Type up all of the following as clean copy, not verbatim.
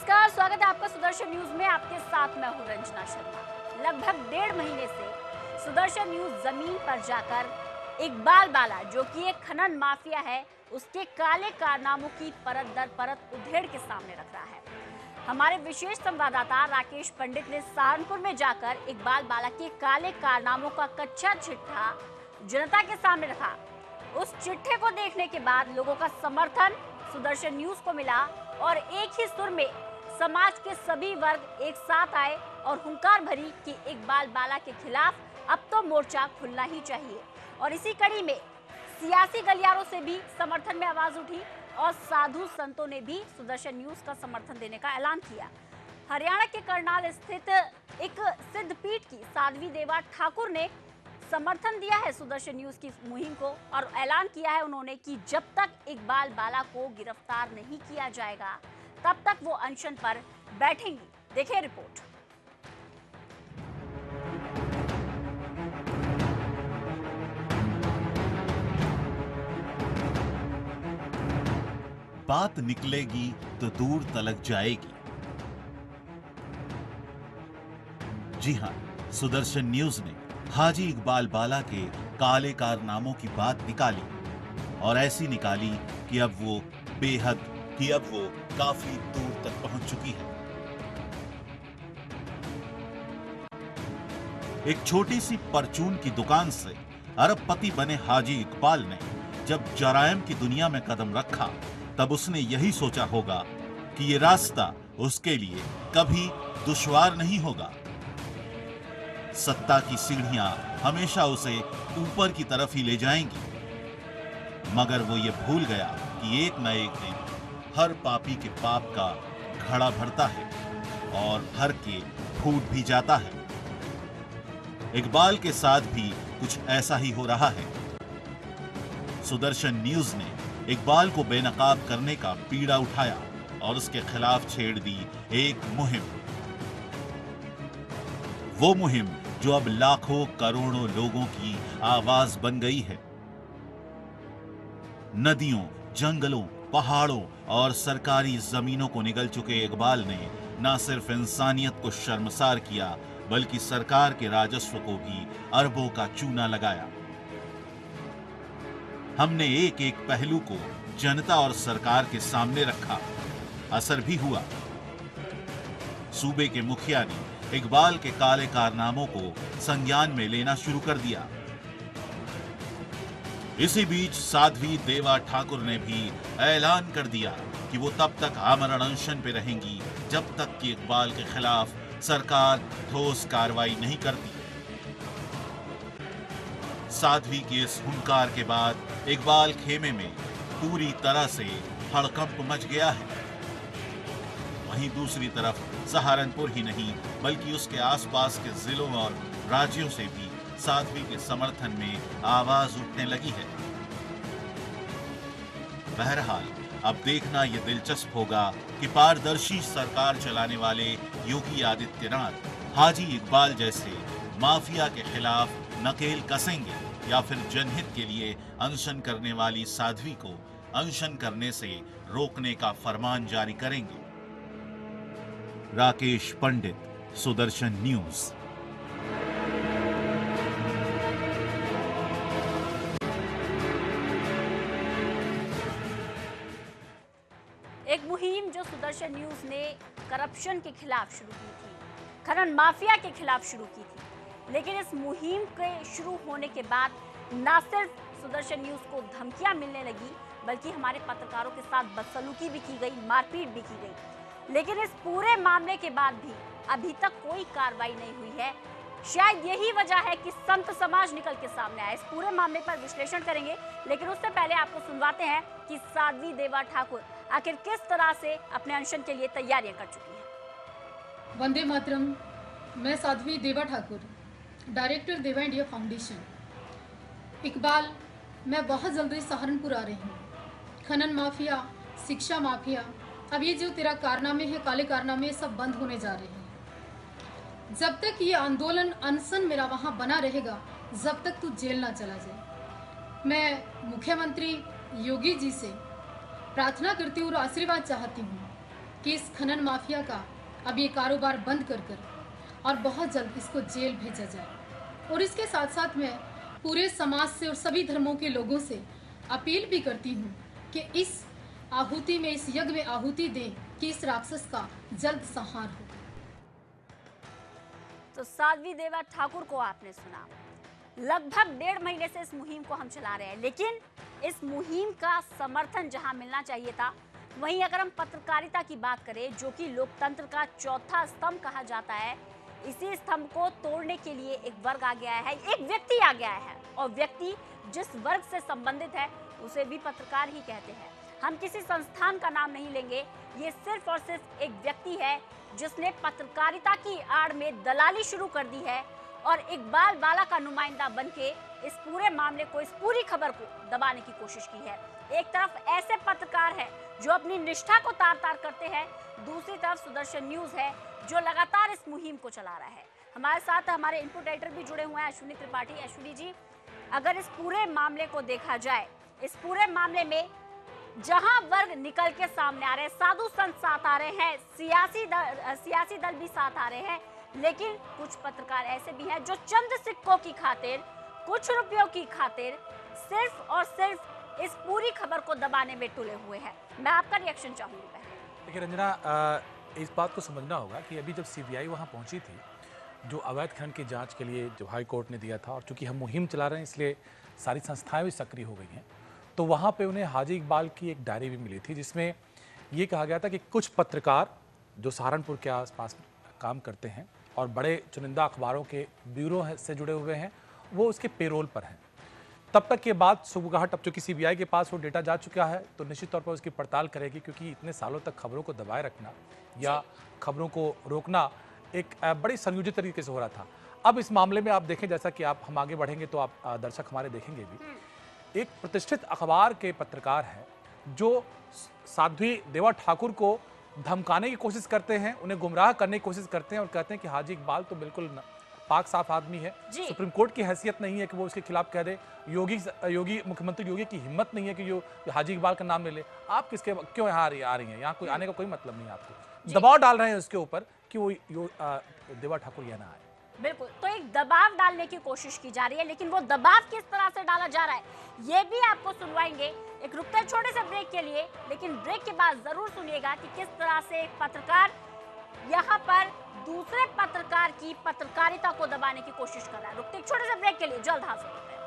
नमस्कार, स्वागत है आपका सुदर्शन न्यूज में। आपके साथ मैं हूं रंजना शर्मा। लगभग 1.5 महीने से सुदर्शन न्यूज जमीन पर जाकर इकबाल बाला, जो कि एक खनन माफिया है, उसके काले कारनामों की परत दर परत उधेड़ के सामने रख रहा है। हमारे विशेष संवाददाता राकेश पंडित ने सहारनपुर में जाकर इकबाल बाला के काले कारनामों का कच्चा चिट्ठा जनता के सामने रखा। उस चिट्ठे को देखने के बाद लोगों का समर्थन सुदर्शन न्यूज को मिला और एक ही सुर में समाज के सभी वर्ग एक साथ आए और हुंकार भरी कि इकबाल बाला के खिलाफ अब तो मोर्चा खुलना ही चाहिए। और इसी कड़ी में सियासी गलियारों से भी समर्थन में आवाज उठी और साधु संतों ने भी सुदर्शन न्यूज का समर्थन देने का ऐलान किया। हरियाणा के करनाल स्थित एक सिद्धपीठ की साध्वी देवा ठाकुर ने समर्थन दिया है सुदर्शन न्यूज की मुहिम को और ऐलान किया है उन्होंने कि जब तक इकबाल बाला को गिरफ्तार नहीं किया जाएगा तब तक वो अनशन पर बैठेंगी। देखिए रिपोर्ट। बात निकलेगी तो दूर तलक जाएगी। जी हां, सुदर्शन न्यूज ने हाजी इकबाल बाला के काले कारनामों की बात निकाली और ऐसी निकाली कि अब वो काफी दूर तक पहुंच चुकी है। एक छोटी सी परचून की दुकान से अरबपति बने हाजी इकबाल ने जब जरायम की दुनिया में कदम रखा तब उसने यही सोचा होगा कि ये रास्ता उसके लिए कभी दुश्वार नहीं होगा। सत्ता की सीढ़ियां हमेशा उसे ऊपर की तरफ ही ले जाएंगी, मगर वो ये भूल गया कि एक न एक दिन हर पापी के पाप का घड़ा भरता है और हर के फूट भी जाता है। इकबाल के साथ भी कुछ ऐसा ही हो रहा है। सुदर्शन न्यूज ने इकबाल को बेनकाब करने का पीड़ा उठाया और उसके खिलाफ छेड़ दी एक मुहिम। वो मुहिम जो अब लाखों करोड़ों लोगों की आवाज बन गई है। नदियों, जंगलों, पहाड़ों और सरकारी जमीनों को निगल चुके इकबाल ने न सिर्फ इंसानियत को शर्मसार किया बल्कि सरकार के राजस्व को भी अरबों का चूना लगाया। हमने एक एक पहलू को जनता और सरकार के सामने रखा, असर भी हुआ। सूबे के मुखिया ने इकबाल के काले कारनामों को संज्ञान में लेना शुरू कर दिया। इसी बीच साध्वी देवा ठाकुर ने भी ऐलान कर दिया कि वो तब तक आमरण अनशन पे रहेंगी जब तक कि इकबाल के खिलाफ सरकार ठोस कार्रवाई नहीं करती। साध्वी के इस हुंकार के बाद इकबाल खेमे में पूरी तरह से हड़कंप मच गया है। वहीं दूसरी तरफ सहारनपुर ही नहीं बल्कि उसके आसपास के जिलों और राज्यों से भी साध्वी के समर्थन में आवाज उठने लगी है। बहरहाल अब देखना यह दिलचस्प होगा कि पारदर्शी सरकार चलाने वाले योगी आदित्यनाथ हाजी इकबाल जैसे माफिया के खिलाफ नकेल कसेंगे या फिर जनहित के लिए अनशन करने वाली साध्वी को अनशन करने से रोकने का फरमान जारी करेंगे। राकेश पंडित, सुदर्शन न्यूज। एक मुहिम जो सुदर्शन न्यूज ने करप्शन के खिलाफ शुरू की थी, खनन माफिया के खिलाफ शुरू की थी, लेकिन इस मुहिम के शुरू होने के बाद न सिर्फ सुदर्शन न्यूज को धमकियां मिलने लगी बल्कि हमारे पत्रकारों के साथ बदसलूकी भी की गई, मारपीट भी की गई। लेकिन इस पूरे मामले के बाद भी अभी तक कोई कार्रवाई नहीं हुई है। शायद यही वजह है कि संत समाज निकल के सामने आया। इस पूरे मामले पर विश्लेषण करेंगे, लेकिन उससे पहले आपको सुनवाते हैं कि साध्वी देवा ठाकुर आखिर किस तरह से अपने अनशन के लिए तैयारियां कर चुकी हैं। वंदे मातरम। मैं साध्वी देवा ठाकुर, डायरेक्टर देवा इंडिया फाउंडेशन। इकबाल, मैं बहुत जल्दी सहारनपुर आ रही हूँ। खनन माफिया, शिक्षा माफिया, अब ये जो तेरा कारनामे है, काले कारनामे, सब बंद होने जा रहे हैं। जब तक ये आंदोलन अनशन मेरा वहाँ बना रहेगा, जब तक तू जेल ना चला जाए। मैं मुख्यमंत्री योगी जी से प्रार्थना करती हूँ और आशीर्वाद चाहती हूँ कि इस खनन माफिया का अब ये कारोबार बंद कर और बहुत जल्द इसको जेल भेजा जाए। और इसके साथ साथ मैं पूरे समाज से और सभी धर्मों के लोगों से अपील भी करती हूँ कि इस आहुति में, इस यज्ञ में आहुति दें कि इस राक्षस का जल्द संहार हो। तो साध्वी देवा ठाकुर को आपने सुना। लगभग 1.5 महीने से इस मुहिम को हम चला रहे हैं, लेकिन इस मुहिम का समर्थन जहां मिलना चाहिए था, वहीं अगर हम पत्रकारिता की बात करें, जो कि लोकतंत्र का चौथा स्तंभ कहा जाता है, इसी स्तंभ को तोड़ने के लिए एक वर्ग आ गया है, एक व्यक्ति आ गया है, और व्यक्ति जिस वर्ग से संबंधित है उसे भी पत्रकार ही कहते हैं। हम किसी संस्थान का नाम नहीं लेंगे, ये सिर्फ और सिर्फ एक व्यक्ति है जिसने पत्रकारिता की आड़ में दलाली शुरू कर दी है और इकबाल बाला का नुमाइंदा बनके इस पूरे मामले को, इस पूरी खबर को दबाने की कोशिश की है। एक तरफ ऐसे पत्रकार हैं जो अपनी निष्ठा को तार तार करते हैं, दूसरी तरफ सुदर्शन न्यूज है जो लगातार इस मुहिम को चला रहा है। हमारे साथ हमारे इनपुट एडिटर भी जुड़े हुए हैं, अश्विनी त्रिपाठी। अश्विनी जी, अगर इस पूरे मामले को देखा जाए, इस पूरे मामले में जहां वर्ग निकल के सामने आ रहे हैं, साधु संत साथ आ रहे हैं, सियासी दल भी साथ आ रहे हैं, लेकिन कुछ पत्रकार ऐसे भी हैं जो चंद सिक्कों की खातिर, कुछ रुपयों की खातिर सिर्फ और सिर्फ इस पूरी खबर को दबाने में तुले हुए हैं। मैं आपका रिएक्शन चाहूंगी। देखिए रंजना, इस बात को समझना होगा कि अभी जब सीबीआई वहाँ पहुँची थी, जो अवैध खनन की जांच के लिए जो हाई कोर्ट ने दिया था, और चूंकि हम मुहिम चला रहे हैं इसलिए सारी संस्थाएं भी सक्रिय हो गई हैं, तो वहाँ पे उन्हें हाजी इकबाल की एक डायरी भी मिली थी जिसमें ये कहा गया था कि कुछ पत्रकार जो सहारनपुर के आसपास काम करते हैं और बड़े चुनिंदा अखबारों के ब्यूरो से जुड़े हुए हैं, वो उसके पेरोल पर हैं। तब तक ये बात सुगबुगाहट, अब चूंकि सीबीआई के पास वो डेटा जा चुका है तो निश्चित तौर पर उसकी पड़ताल करेगी, क्योंकि इतने सालों तक खबरों को दबाए रखना या खबरों को रोकना एक बड़ी संयोजित तरीके से हो रहा था। अब इस मामले में आप देखें, जैसा कि हम आगे बढ़ेंगे तो आप दर्शक हमारे देखेंगे भी, एक प्रतिष्ठित अखबार के पत्रकार हैं जो साध्वी देवा ठाकुर को धमकाने की कोशिश करते हैं, उन्हें गुमराह करने की कोशिश करते हैं और कहते हैं कि हाजी इकबाल तो बिल्कुल पाक साफ आदमी है, सुप्रीम कोर्ट की हैसियत नहीं है कि वो उसके खिलाफ कह दे, मुख्यमंत्री योगी की हिम्मत नहीं है कि जो हाजी इकबाल का नाम ले ले। आप किसके क्यों यहाँ आ रही हैं? यहाँ कोई आने का कोई मतलब नहीं है। आपको दबाव डाल रहे हैं उसके ऊपर कि वो देवा ठाकुर यहाँ ना आए। बिल्कुल, तो एक दबाव डालने की कोशिश की जा रही है, लेकिन वो दबाव किस तरह से डाला जा रहा है ये भी आपको सुनवाएंगे। एक रुकते हैं छोटे से ब्रेक के लिए, लेकिन ब्रेक के बाद जरूर सुनिएगा कि किस तरह से एक पत्रकार यहाँ पर दूसरे पत्रकार की पत्रकारिता को दबाने की कोशिश कर रहा है। रुकते छोटे से ब्रेक के लिए, जल्द हाजिर होते हैं।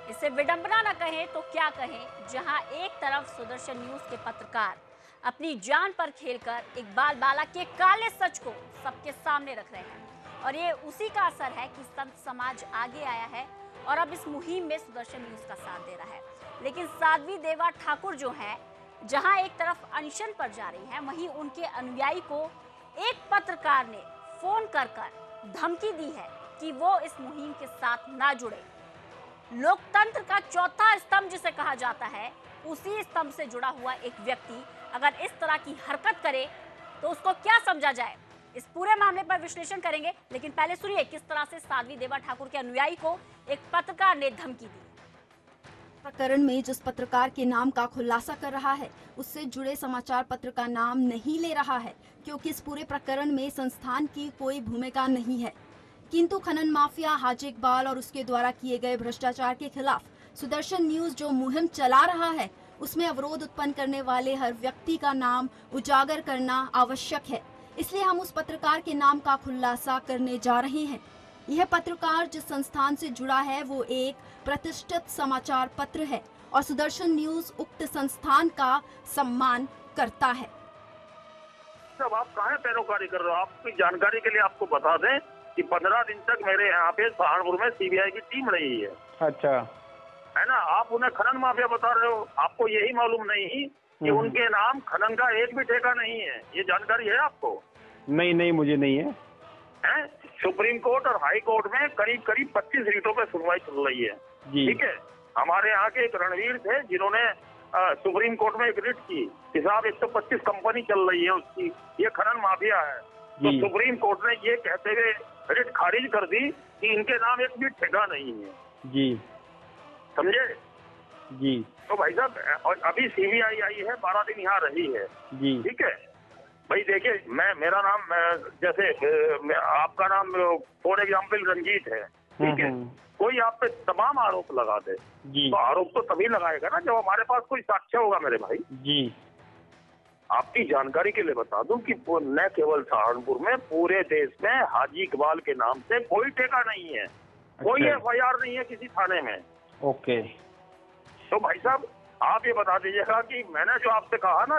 इसे विडंबना न कहें तो क्या कहें, जहां एक तरफ सुदर्शन न्यूज के पत्रकार अपनी जान पर खेलकर इकबाल बाला के काले सच को सबके सामने रख रहे हैं, और ये उसी का असर है कि संत समाज आगे आया है और अब इस मुहिम में सुदर्शन न्यूज का साथ दे रहा है। लेकिन साध्वी देवा ठाकुर जो है, जहां एक तरफ अनशन पर जा रही है, वहीं उनके अनुयायी को एक पत्रकार ने फोन कर धमकी दी है कि वो इस मुहिम के साथ ना जुड़े। लोकतंत्र का चौथा स्तंभ जिसे कहा जाता है, उसी स्तंभ से जुड़ा हुआ एक व्यक्ति अगर इस तरह की हरकत करे तो उसको क्या समझा जाए, इस पूरे मामले पर विश्लेषण करेंगे। लेकिन पहले सुनिए किस तरह से साध्वी देवा ठाकुर के अनुयायी को एक पत्रकार ने धमकी दी। प्रकरण में जिस पत्रकार के नाम का खुलासा कर रहा है, उससे जुड़े समाचार पत्र का नाम नहीं ले रहा है, क्योंकि इस पूरे प्रकरण में संस्थान की कोई भूमिका नहीं है। किंतु खनन माफिया हाजी इकबाल और उसके द्वारा किए गए भ्रष्टाचार के खिलाफ सुदर्शन न्यूज जो मुहिम चला रहा है, उसमें अवरोध उत्पन्न करने वाले हर व्यक्ति का नाम उजागर करना आवश्यक है। इसलिए हम उस पत्रकार के नाम का खुलासा करने जा रहे हैं। यह पत्रकार जिस संस्थान से जुड़ा है वो एक प्रतिष्ठित समाचार पत्र है और सुदर्शन न्यूज उक्त संस्थान का सम्मान करता है। साहब आप कहाँ पैरोकारी कर रहे हो? आपकी जानकारी के लिए आपको बता दें कि 15 दिन तक मेरे यहाँ पे सहारनपुर में सीबीआई की टीम रही है। अच्छा, है ना? आप उन्हें खनन माफिया बता रहे हो, आपको यही मालूम नहीं कि उनके नाम खनन का एक भी ठेका नहीं है। ये जानकारी है आपको? नहीं नहीं, मुझे नहीं है। हैं? सुप्रीम कोर्ट और हाई कोर्ट में करीब करीब 25 रिटों पे सुनवाई चल रही है। जी। ठीक है, हमारे यहाँ के एक रणवीर थे जिन्होंने सुप्रीम कोर्ट में एक रिट की कि साहब 125 कंपनी चल रही है उसकी, ये खनन माफिया है। तो जी। सुप्रीम कोर्ट ने ये कहते हुए रिट खारिज कर दी कि इनके नाम एक भी ठेका नहीं है। जी समझे? जी तो भाई साहब, और अभी सीबीआई आई है, 12 दिन यहाँ रही है। जी। ठीक है भाई, देखिए मेरा नाम जैसे आपका नाम फॉर एग्जाम्पल रंजीत है। ठीक है, कोई आप पे तमाम आरोप लगा दे जी। तो आरोप तो तभी लगाएगा ना जब हमारे पास कोई साक्ष्य होगा मेरे भाई। जी। आपकी जानकारी के लिए बता दूं कि न केवल सहारनपुर में, पूरे देश में हाजी इकबाल के नाम से कोई ठेका नहीं है। कोई एफआईआर नहीं है किसी थाने में। ओके। तो भाई साहब आप ये बता दीजिएगा कि मैंने जो आपसे कहा ना,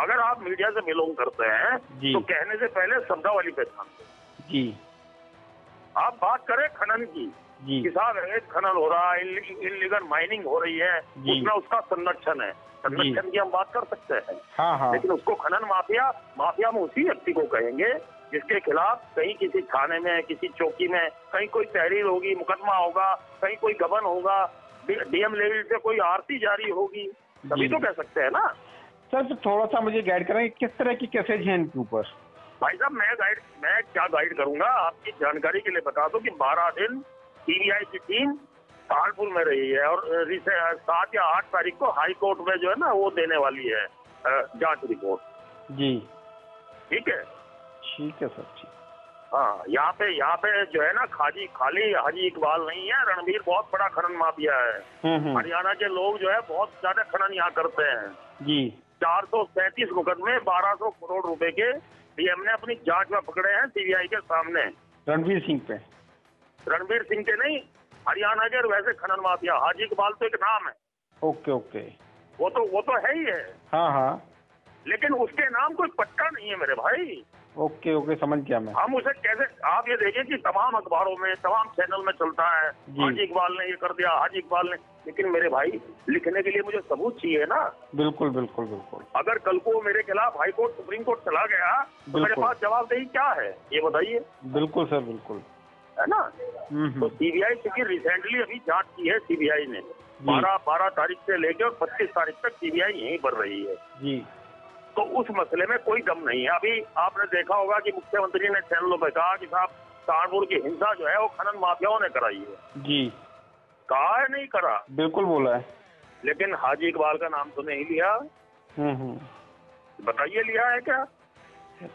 अगर आप मीडिया से बिलोंग करते हैं जी। तो कहने से पहले शब्दावली पे ध्यान दें। जी। आप बात करें खनन की जी। कि साहब अवैध खनन हो रहा है, इल्लीगल माइनिंग हो रही है, जी। उसमें उसका संरक्षण है, संरक्षण की हम बात कर सकते हैं। हाँ हाँ। लेकिन उसको खनन माफिया में उसी व्यक्ति को कहेंगे जिसके खिलाफ कहीं किसी थाने में, किसी चौकी में कहीं कोई तहरीर होगी, मुकदमा होगा, कहीं कोई गबन होगा, डीएम लेवल से कोई आरती जारी होगी, तभी तो कह सकते हैं ना। सर तो थोड़ा सा मुझे गाइड करेंगे किस तरह की केसेज हैं इनके ऊपर? भाई साहब मैं क्या गाइड करूंगा, आपकी जानकारी के लिए बता दूं कि 12 दिन सीबीआई की टीम सहारनपुर में रही है और 7 या 8 तारीख को हाई कोर्ट में जो है ना वो देने वाली है जांच रिपोर्ट। जी। ठीक है? ठीक है सर, ठीक। हाँ, यहाँ पे जो है ना खाली हाजी इकबाल नहीं है, रणवीर बहुत बड़ा खनन माफिया है। हरियाणा के लोग जो है बहुत ज्यादा खनन यहाँ करते हैं। जी। 437 मुकदमे 1200 करोड़ रुपए के डीएम ने अपनी जांच में पकड़े हैं सीबीआई के सामने। रणवीर सिंह पे? रणवीर सिंह के नहीं, हरियाणा के वैसे खनन माफिया। हाजी इकबाल तो एक नाम है। Okay okay. वो तो है ही है। हाँ हाँ। लेकिन उसके नाम कोई पट्टा नहीं है मेरे भाई। ओके ओके, समझ गया मैं। हम उसे कैसे, आप ये देखिए कि तमाम अखबारों में, तमाम चैनल में चलता है हाजी इकबाल ने ये कर दिया, हाजी इकबाल ने। लेकिन मेरे भाई लिखने के लिए मुझे सबूत चाहिए ना। बिल्कुल बिल्कुल बिल्कुल। अगर कल को मेरे खिलाफ हाई कोर्ट, सुप्रीम कोर्ट चला गया तो मेरे पास जवाबदेही क्या है, ये बताइए। बिल्कुल सर, बिल्कुल। है ना? तो सीबीआई क्योंकि रिसेंटली अभी जांच की है सीबीआई ने, 12 तारीख से लेकर 25 तारीख तक सीबीआई यहीं पर रही है जी। तो उस मसले में कोई दम नहीं है। अभी आपने देखा होगा कि मुख्यमंत्री ने चैनलों पर कहा कि साहब सहारनपुर की हिंसा जो है वो खनन माफियाओं ने कराई है। जी। कहा है नहीं करा? बिल्कुल बोला है। लेकिन हाजी इकबाल का नाम तो नहीं लिया। बताइए लिया है क्या?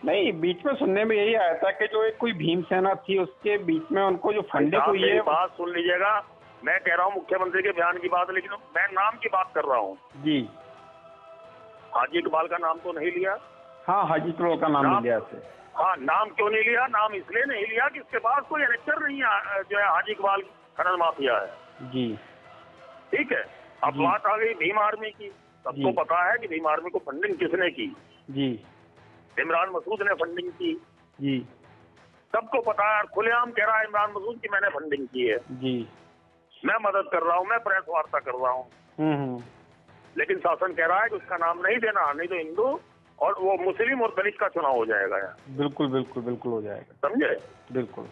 नहीं, बीच में सुनने में यही आया था कि जो एक कोई भीमसेना थी उसके बीच में उनको जो फंडिंग हुई है। बात सुन लीजिएगा, मैं कह रहा हूँ मुख्यमंत्री के बयान की बात, लेकिन मैं नाम की बात कर रहा हूँ। जी। हाजी इकबाल का नाम तो नहीं लिया। हाँ, हाजी इकबाल का नाम नहीं लिया से। हाँ, नाम क्यों नहीं लिया? नाम इसलिए नहीं लिया कि इसके पास कोई एनेक्टर नहीं है जो है हाजी इकबाल खनन माफिया है। जी। ठीक है, अब बात आ गई भीम आर्मी की। सबको पता है कि भीम आर्मी को फंडिंग किसने की। जी। इमरान मसूद ने फंडिंग की। जी। सबको पता है, खुलेआम कह रहा है इमरान मसूद की मैंने फंडिंग की है। जी। मैं मदद कर रहा हूँ, मैं प्रेस वार्ता कर रहा हूँ। लेकिन शासन कह रहा है कि उसका नाम नहीं देना, नहीं तो हिंदू और वो मुस्लिम और दलित का चुनाव हो जाएगा यार। बिल्कुल बिल्कुल बिल्कुल हो जाएगा। समझे? बिल्कुल।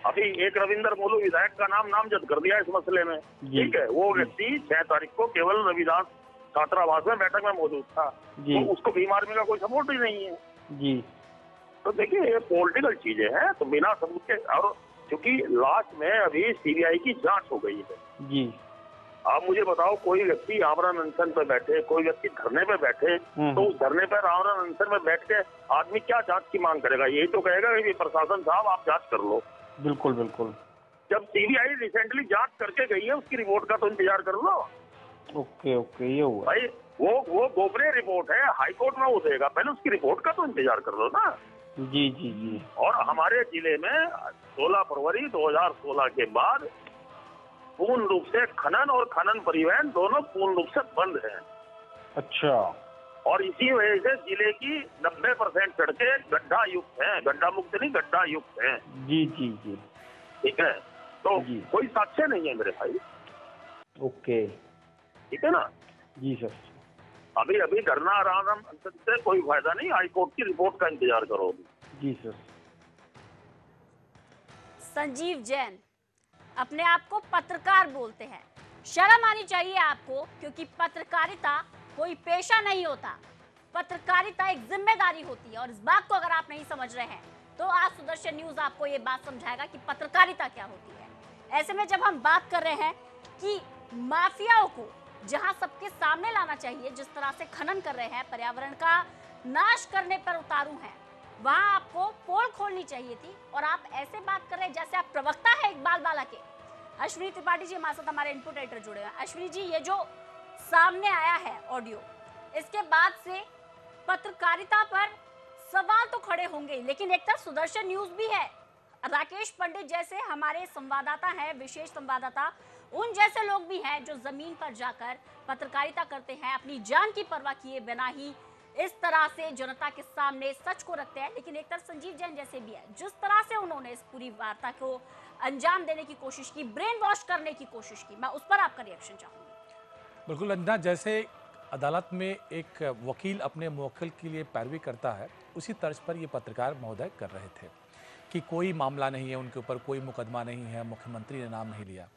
अभी एक रविंदर मोलू विधायक का नाम नामजद कर दिया इस मसले में। ठीक है, वो व्यक्ति 6 तारीख को केवल रविदास छात्रावास में बैठक में मौजूद था, तो उसको भीम आर्मी का कोई सपोर्ट ही नहीं है। जी। तो देखिए ये पॉलिटिकल चीजें हैं, तो बिना सबूत के, और क्योंकि लास्ट में अभी सीबीआई की जांच हो गई है। जी। आप मुझे बताओ, कोई व्यक्ति आमरण अनशन पे बैठे, कोई व्यक्ति धरने पे बैठे, तो उस धरने पर आमरण अनशन में बैठ के आदमी क्या जांच की मांग करेगा? यही तो कहेगा कि प्रशासन साहब आप जांच कर लो। बिल्कुल बिल्कुल। जब सीबीआई रिसेंटली जांच करके गई है, उसकी रिपोर्ट का तो इंतजार कर लो। ओके ओके, ये हुआ भाई। वो गोपनीय रिपोर्ट है, हाई कोर्ट में वो देगा, पहले उसकी रिपोर्ट का तो इंतजार कर लो ना। जी जी जी। और हमारे जिले में 16 फरवरी 2016 के बाद पूर्ण रूप से खनन और खनन परिवहन दोनों पूर्ण रूप से बंद हैं। अच्छा। और इसी वजह से जिले की 90% सड़कें गड्ढा युक्त हैं, गड्ढा मुक्त नहीं, गड्ढा युक्त हैं। जी जी जी। ठीक है, तो जी। कोई साक्ष्य नहीं है मेरे भाई। ओके। ठीक है ना। जी सर। अभी अभी धरना आराम से कोई फायदा नहीं, हाईकोर्ट की रिपोर्ट का इंतजार करो। जी सर। संजीव जैन अपने आप को पत्रकार बोलते हैं, शर्म आनी चाहिए आपको, क्योंकि पत्रकारिता कोई पेशा नहीं होता, पत्रकारिता एक जिम्मेदारी होती है। और इस बात को अगर आप नहीं समझ रहे हैं तो आज सुदर्शन न्यूज आपको ये बात समझाएगा कि पत्रकारिता क्या होती है। ऐसे में जब हम बात कर रहे हैं कि माफियाओं को जहां सबके सामने लाना चाहिए, जिस तरह से खनन कर रहे हैं, पर्यावरण का नाश करने पर उतारू हैं, वहां आपको पोल खोलनी चाहिए थी। और आप ऐसे बात कर रहे हैं जैसे आप प्रवक्ता है इकबाल बाला के। अश्विनी त्रिपाठी जी हमारे साथ, हमारे इनपुट राइटर जुड़े हैं। अश्विनी जी, ये जो सामने आया है ऑडियो, इसके बाद से पत्रकारिता पर सवाल तो खड़े होंगे, लेकिन एक तरफ सुदर्शन न्यूज भी है, राकेश पंडित जैसे हमारे संवाददाता हैं, विशेष संवाददाता, उन जैसे लोग भी हैं जो जमीन पर जाकर पत्रकारिता करते हैं, अपनी जान की परवाह किए बिना ही इस तरह से जनता के सामने सच को रखते हैं। लेकिन एक तरफ संजीव जैन जैसे भी है, जिस तरह से उन्होंने इस पूरी वार्ता को अंजाम देने की कोशिश की, ब्रेन वॉश करने की कोशिश की, मैं उस पर आपका रिएक्शन चाहूंगी। बिल्कुल अंजना, जैसे अदालत में एक वकील अपने मुवक्किल के लिए पैरवी करता है, उसी तर्ज पर ये पत्रकार महोदय कर रहे थे कि कोई मामला नहीं है उनके ऊपर, कोई मुकदमा नहीं है, मुख्यमंत्री ने नाम नहीं लिया।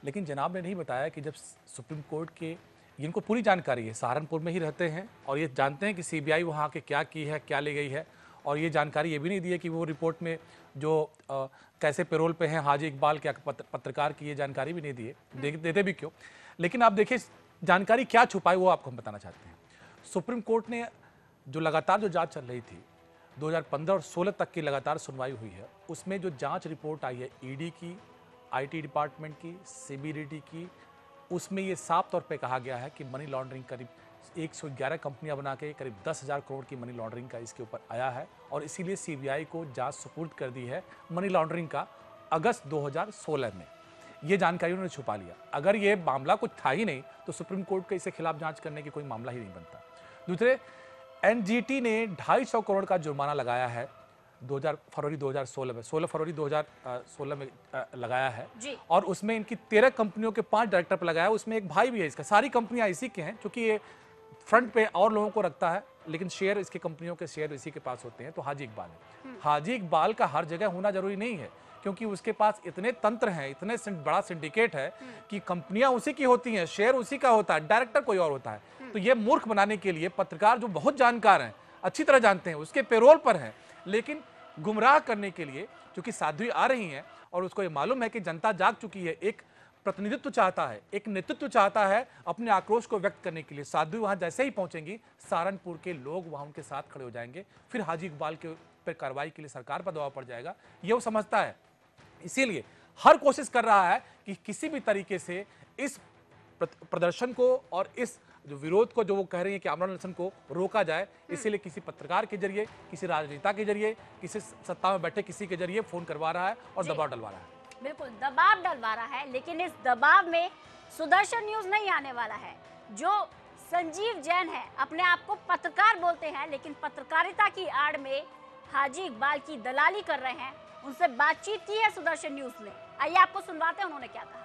लेकिन जनाब ने नहीं बताया कि जब सुप्रीम कोर्ट के, इनको पूरी जानकारी है, सहारनपुर में ही रहते हैं और ये जानते हैं कि सीबीआई वहाँ के क्या की है, क्या ले गई है, और ये जानकारी ये भी नहीं दी है कि वो रिपोर्ट में जो कैसे पेरोल पे हैं हाजी इकबाल, क्या पत्रकार की, ये जानकारी भी नहीं दी है, देते भी क्यों। लेकिन आप देखिए जानकारी क्या छुपाई, वो आपको हम बताना चाहते हैं। सुप्रीम कोर्ट ने जो लगातार जो जांच चल रही थी, 2015 और 16 तक की लगातार सुनवाई हुई है, उसमें जो जांच रिपोर्ट आई है ईडी की, आईटी डिपार्टमेंट की, सीबीडीटी की, उसमें ये साफ तौर पे कहा गया है कि मनी लॉन्ड्रिंग करीब 111 कंपनियां बना के करीब 10,000 करोड़ की मनी लॉन्ड्रिंग का इसके ऊपर आया है, और इसीलिए सीबीआई को जांच सुपुर्द कर दी है मनी लॉन्ड्रिंग का अगस्त 2016 में। ये जानकारी उन्होंने छुपा लिया। अगर ये मामला कुछ था ही नहीं तो सुप्रीम कोर्ट के इसके खिलाफ जांच करने की कोई मामला ही नहीं बनता। दूसरे, एनजीटी ने 250 करोड़ का जुर्माना लगाया है फरवरी 2016 में, 16 फरवरी 2016 में लगाया है जी। और उसमें इनकी 13 कंपनियों के 5 डायरेक्टर पर लगाया है। उसमें एक भाई भी है इसका। सारी कंपनियां इसी के हैं, क्योंकि ये फ्रंट पे और लोगों को रखता है, लेकिन शेयर इसकी कंपनियों के शेयर इसी के पास होते हैं। तो हाजी इकबाल है। हाजी इकबाल का हर जगह होना जरूरी नहीं है, क्योंकि उसके पास इतने तंत्र हैं, इतने बड़ा सिंडिकेट है कि कंपनियां उसी की होती हैं, शेयर उसी का होता है, डायरेक्टर कोई और होता है। तो ये मूर्ख बनाने के लिए पत्रकार जो बहुत जानकार हैं, अच्छी तरह जानते हैं, उसके पेरोल पर हैं, लेकिन गुमराह करने के लिए, क्योंकि साध्वी आ रही हैं और उसको ये मालूम है कि जनता जाग चुकी है, एक प्रतिनिधित्व चाहता है, एक नेतृत्व चाहता है अपने आक्रोश को व्यक्त करने के लिए। साध्वी वहां जैसे ही पहुंचेंगी, सहारनपुर के लोग वहां उनके साथ खड़े हो जाएंगे, फिर हाजी इकबाल के पर कार्रवाई के लिए सरकार पर दबाव पड़ जाएगा, ये वो समझता है। इसीलिए हर कोशिश कर रहा है कि किसी भी तरीके से इस प्रदर्शन को और इस जो विरोध को, जो वो कह रही है कि आमरण अनशन को रोका जाए, इसीलिए किसी पत्रकार के जरिए, किसी राजनेता के जरिए, किसी सत्ता में बैठे किसी के जरिए फोन करवा रहा है और दबाव डलवा रहा है। बिल्कुल दबाव डलवा रहा है, लेकिन इस दबाव में सुदर्शन न्यूज नहीं आने वाला है। जो संजीव जैन है, अपने आप को पत्रकार बोलते हैं, लेकिन पत्रकारिता की आड़ में हाजी इकबाल की दलाली कर रहे हैं, उनसे बातचीत की है सुदर्शन न्यूज ने। आइए आपको सुनवाते हैं उन्होंने क्या कहा।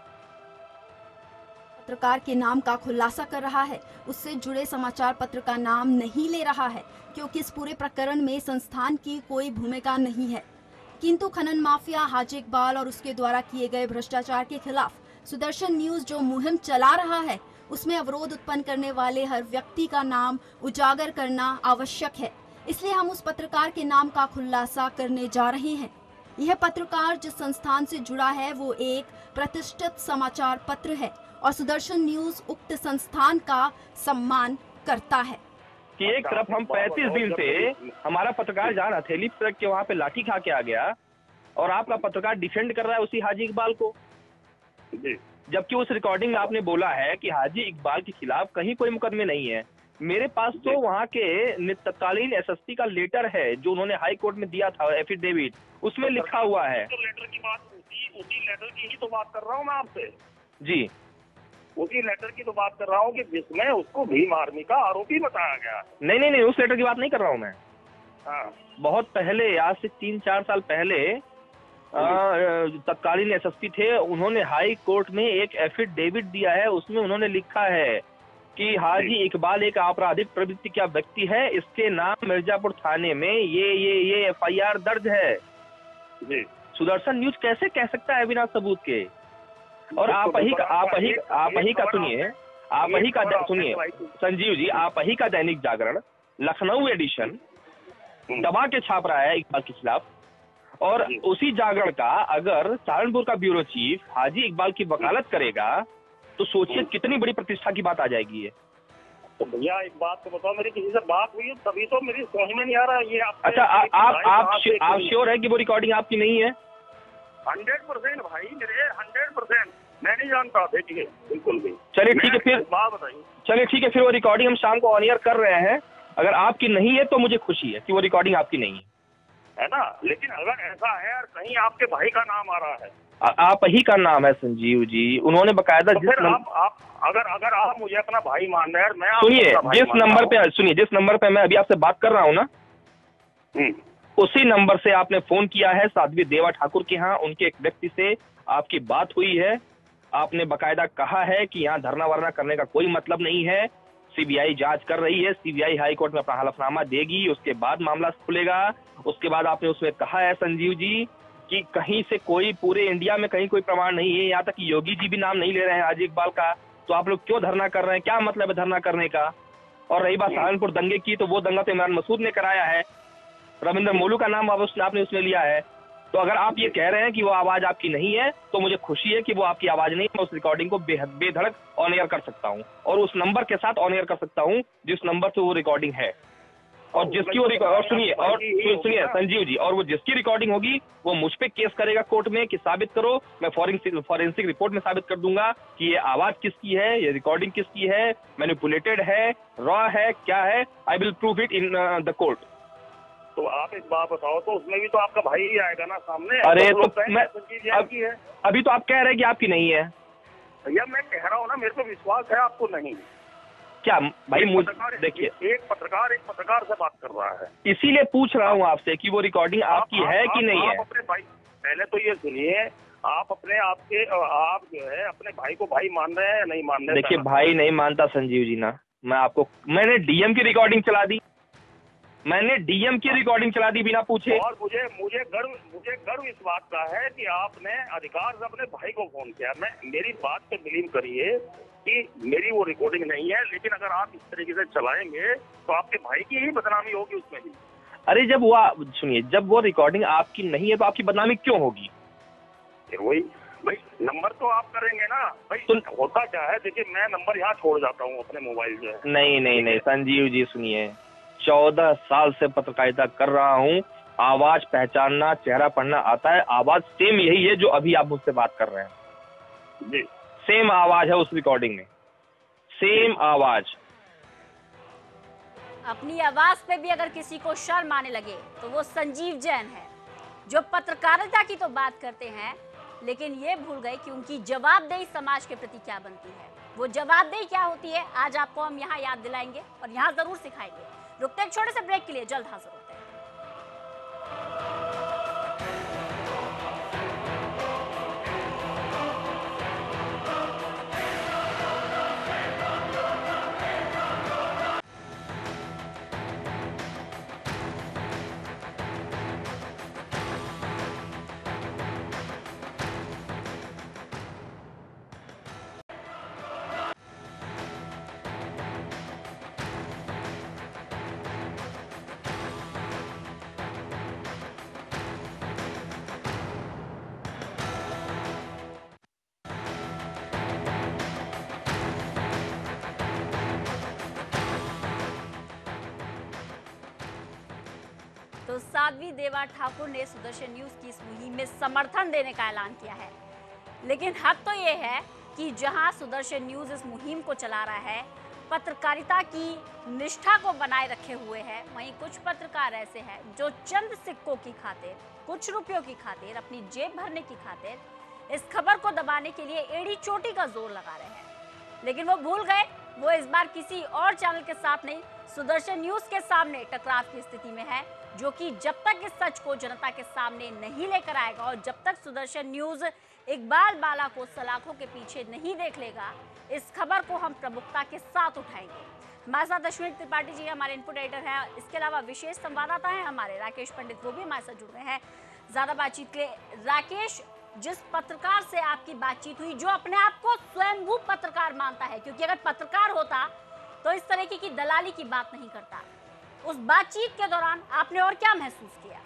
पत्रकार के नाम का खुलासा कर रहा है, उससे जुड़े समाचार पत्र का नाम नहीं ले रहा है, क्योंकि इस पूरे प्रकरण में संस्थान की कोई भूमिका नहीं है। किंतु खनन माफिया हाजी इकबाल और उसके द्वारा किए गए भ्रष्टाचार के खिलाफ सुदर्शन न्यूज जो मुहिम चला रहा है, उसमें अवरोध उत्पन्न करने वाले हर व्यक्ति का नाम उजागर करना आवश्यक है। इसलिए हम उस पत्रकार के नाम का खुलासा करने जा रहे हैं। यह पत्रकार जिस संस्थान से जुड़ा है वो एक प्रतिष्ठित समाचार पत्र है और सुदर्शन न्यूज उक्त संस्थान का सम्मान करता है। कि एक तरफ हम 35 दिन से हमारा पत्रकार जान हथेली पर के वहाँ पे लाठी खा के आ गया और आपका पत्रकार डिफेंड कर रहा है उसी हाजी इकबाल को, जबकि उस रिकॉर्डिंग में आपने बोला है कि हाजी इकबाल के खिलाफ कहीं कोई मुकदमे नहीं है। मेरे पास तो वहाँ के तत्कालीन एसएसपी का लेटर है जो उन्होंने हाई कोर्ट में दिया था, एफिडेविट, उसमें लिखा हुआ है। तो लेटर की बात, उसी लेटर की ही तो बात कर रहा हूँ मैं आपसे। जी, उसी लेटर की तो बात कर रहा हूँ कि जिसमें उसको भीम आर्मी का आरोपी बताया गया। नहीं, उस लेटर की बात नहीं कर रहा हूँ मैं। हाँ। बहुत पहले, आज से 3-4 साल पहले तत्कालीन एसएसपी थे, उन्होंने हाई कोर्ट में एक एफिडेविट दिया है। उसमें उन्होंने लिखा है कि हाजी इकबाल एक आपराधिक प्रवृत्ति का व्यक्ति है, इसके नाम मिर्जापुर थाने में ये एफआईआर दर्ज है। जी। सुदर्शन न्यूज कैसे कह सकता है बिना सबूत के? और आप ही का सुनिए संजीव जी, आप ही का दैनिक जागरण लखनऊ एडिशन दबा के छाप रहा है इकबाल के खिलाफ, और उसी जागरण का अगर सहारनपुर का ब्यूरो चीफ हाजी इकबाल की वकालत करेगा तो सोचिए कितनी बड़ी प्रतिष्ठा की बात आ जाएगी ये। तो भैया एक बात तो बताओ, मेरी किसी से बात हुई है तभी तो मेरी समझ में नहीं आ रहा ये आप। अच्छा, आप श्योर है कि वो रिकॉर्डिंग आपकी नहीं है? 100% भाई मेरे, 100%। मैं नहीं जानता था, ठीक है, बिल्कुल भी। चलिए ठीक है, फिर बात बताइए। चलिए ठीक है, फिर वो रिकॉर्डिंग हम शाम को ऑन एयर कर रहे हैं। अगर आपकी नहीं है तो मुझे खुशी है कि वो रिकॉर्डिंग आपकी नहीं है ना। लेकिन अगर ऐसा है और कहीं आपके भाई का नाम आ रहा है, आप ही का नाम है संजीव जी, उन्होंने बकायदा तो फिर आप अगर आप मुझे अपना भाई मान रहे हैं, मैं सुनिए जिस नंबर पे मैं अभी आपसे बात कर रहा हूँ ना, उसी नंबर से आपने फोन किया है साध्वी देवा ठाकुर के यहाँ, उनके एक व्यक्ति से आपकी बात हुई है। आपने बकायदा कहा है कि यहाँ धरना वरना करने का कोई मतलब नहीं है, सीबीआई जांच कर रही है, सीबीआई हाई कोर्ट में अपना हलफनामा देगी, उसके बाद मामला खुलेगा। उसके बाद आपने उसमें कहा है संजीव जी कि कहीं से कोई, पूरे इंडिया में कहीं कोई प्रमाण नहीं है, यहाँ तक कि योगी जी भी नाम नहीं ले रहे हैं हाजी इकबाल का, तो आप लोग क्यों धरना कर रहे हैं? क्या मतलब है धरना करने का? और रही बात सहारनपुर दंगे की, तो वो दंगा तो इमरान मसूद ने कराया है, रविंद्र मोलू का नाम आपने उसमें लिया है। तो अगर आप ये कह रहे हैं कि वो आवाज आपकी नहीं है तो मुझे खुशी है कि वो आपकी आवाज नहीं, मैं उस रिकॉर्डिंग को बेधड़क ऑन एयर कर सकता हूँ और उस नंबर के साथ ऑन एयर कर सकता हूँ जिस नंबर से वो रिकॉर्डिंग है, और जिसकी वो सुनिए संजीव जी, और वो जिसकी रिकॉर्डिंग होगी वो मुझ पे केस करेगा कोर्ट में कि साबित करो। मैं फॉरेंसिक रिपोर्ट में साबित कर दूंगा कि ये आवाज किसकी है, ये रिकॉर्डिंग किसकी है, मैनिपुलेटेड है, रॉ है, क्या है। I will prove it in the court. तो आप एक बात बताओ, तो उसमें भी तो आपका भाई ही आएगा ना सामने। अरे तो मैं अभी तो आप कह रहे हैं कि आपकी नहीं है भैया, मैं कह रहा हूँ ना, मेरे को विश्वास है आपको नहीं। क्या भाई, देखिए एक पत्रकार से बात कर रहा है, इसीलिए पूछ रहा हूँ आपसे कि वो रिकॉर्डिंग आपकी है कि नहीं है। अपने भाई, पहले तो ये सुनिए, आप जो है अपने भाई को भाई मान रहे हैं या नहीं मान रहे? देखिए भाई नहीं मानता संजीव जी ना, मैंने डीएम की रिकॉर्डिंग चला दी, बिना पूछे। और मुझे गर्व इस बात का है कि आपने अधिकार से अपने भाई को फोन किया। मेरी बात पे बिलीव करिए कि मेरी वो रिकॉर्डिंग नहीं है, लेकिन अगर आप इस तरीके से चलाएंगे तो आपके भाई की ही बदनामी होगी उसमें भी। अरे जब वो रिकॉर्डिंग आपकी नहीं है तो आपकी बदनामी क्यों होगी? फिर वही भाई, नंबर तो आप करेंगे ना भाई। तो होता क्या है, देखिए मैं नंबर यहाँ छोड़ जाता हूँ अपने मोबाइल जो है। नहीं संजीव जी सुनिए, 14 साल से पत्रकारिता कर रहा हूँ, आवाज पहचानना, चेहरा पढ़ना आता है। आवाज सेम यही है जो अभी आप मुझसे बात कर रहे हैं जी, सेम आवाज है उस रिकॉर्डिंग में, सेम आवाज। अपनी आवाज पे भी अगर किसी को शर्म आने लगे तो वो संजीव जैन है, जो पत्रकारिता की तो बात करते हैं लेकिन ये भूल गए कि उनकी जवाबदेही समाज के प्रति क्या बनती है। वो जवाबदेही क्या होती है आज आपको हम यहाँ याद दिलाएंगे और यहाँ जरूर सिखाएंगे। रुकते एक छोटे से ब्रेक के लिए, जल्द हाजिर होते हैं। तो साध्वी देवा ठाकुर ने सुदर्शन न्यूज की इस मुहिम में समर्थन देने का ऐलान किया है, लेकिन हक तो ये है कि जहां सुदर्शन न्यूज इस मुहिम को चला रहा है, पत्रकारिता की निष्ठा को बनाए रखे हुए है, वहीं कुछ पत्रकार ऐसे हैं जो चंद सिक्कों की खातिर, कुछ रुपयों की खातिर, अपनी जेब भरने की खातिर इस खबर को दबाने के लिए एड़ी चोटी का जोर लगा रहे हैं। लेकिन वो भूल गए, वो इस बार किसी और चैनल के साथ नहीं, सुदर्शन न्यूज के सामने टकराव की स्थिति में है, जो कि जब तक इस सच को जनता के सामने नहीं लेकर आएगा और जब तक सुदर्शन न्यूज इकबाल बाला को सलाखों के पीछे नहीं देख लेगा, इस खबर को हम प्रमुखता के साथ उठाएंगे। हमारे साथ अश्विनी त्रिपाठी जी हमारे इनपुट एडिटर हैं, इसके अलावा विशेष संवाददाता हैं हमारे राकेश पंडित, वो भी हमारे साथ जुड़ रहे हैं ज्यादा बातचीत के लिए। राकेश, जिस पत्रकार से आपकी बातचीत हुई, जो अपने आप को स्वयंभू पत्रकार मानता है, क्योंकि अगर पत्रकार होता तो इस तरीके की दलाली की बात नहीं करता, उस बातचीत के दौरान आपने और क्या महसूस किया?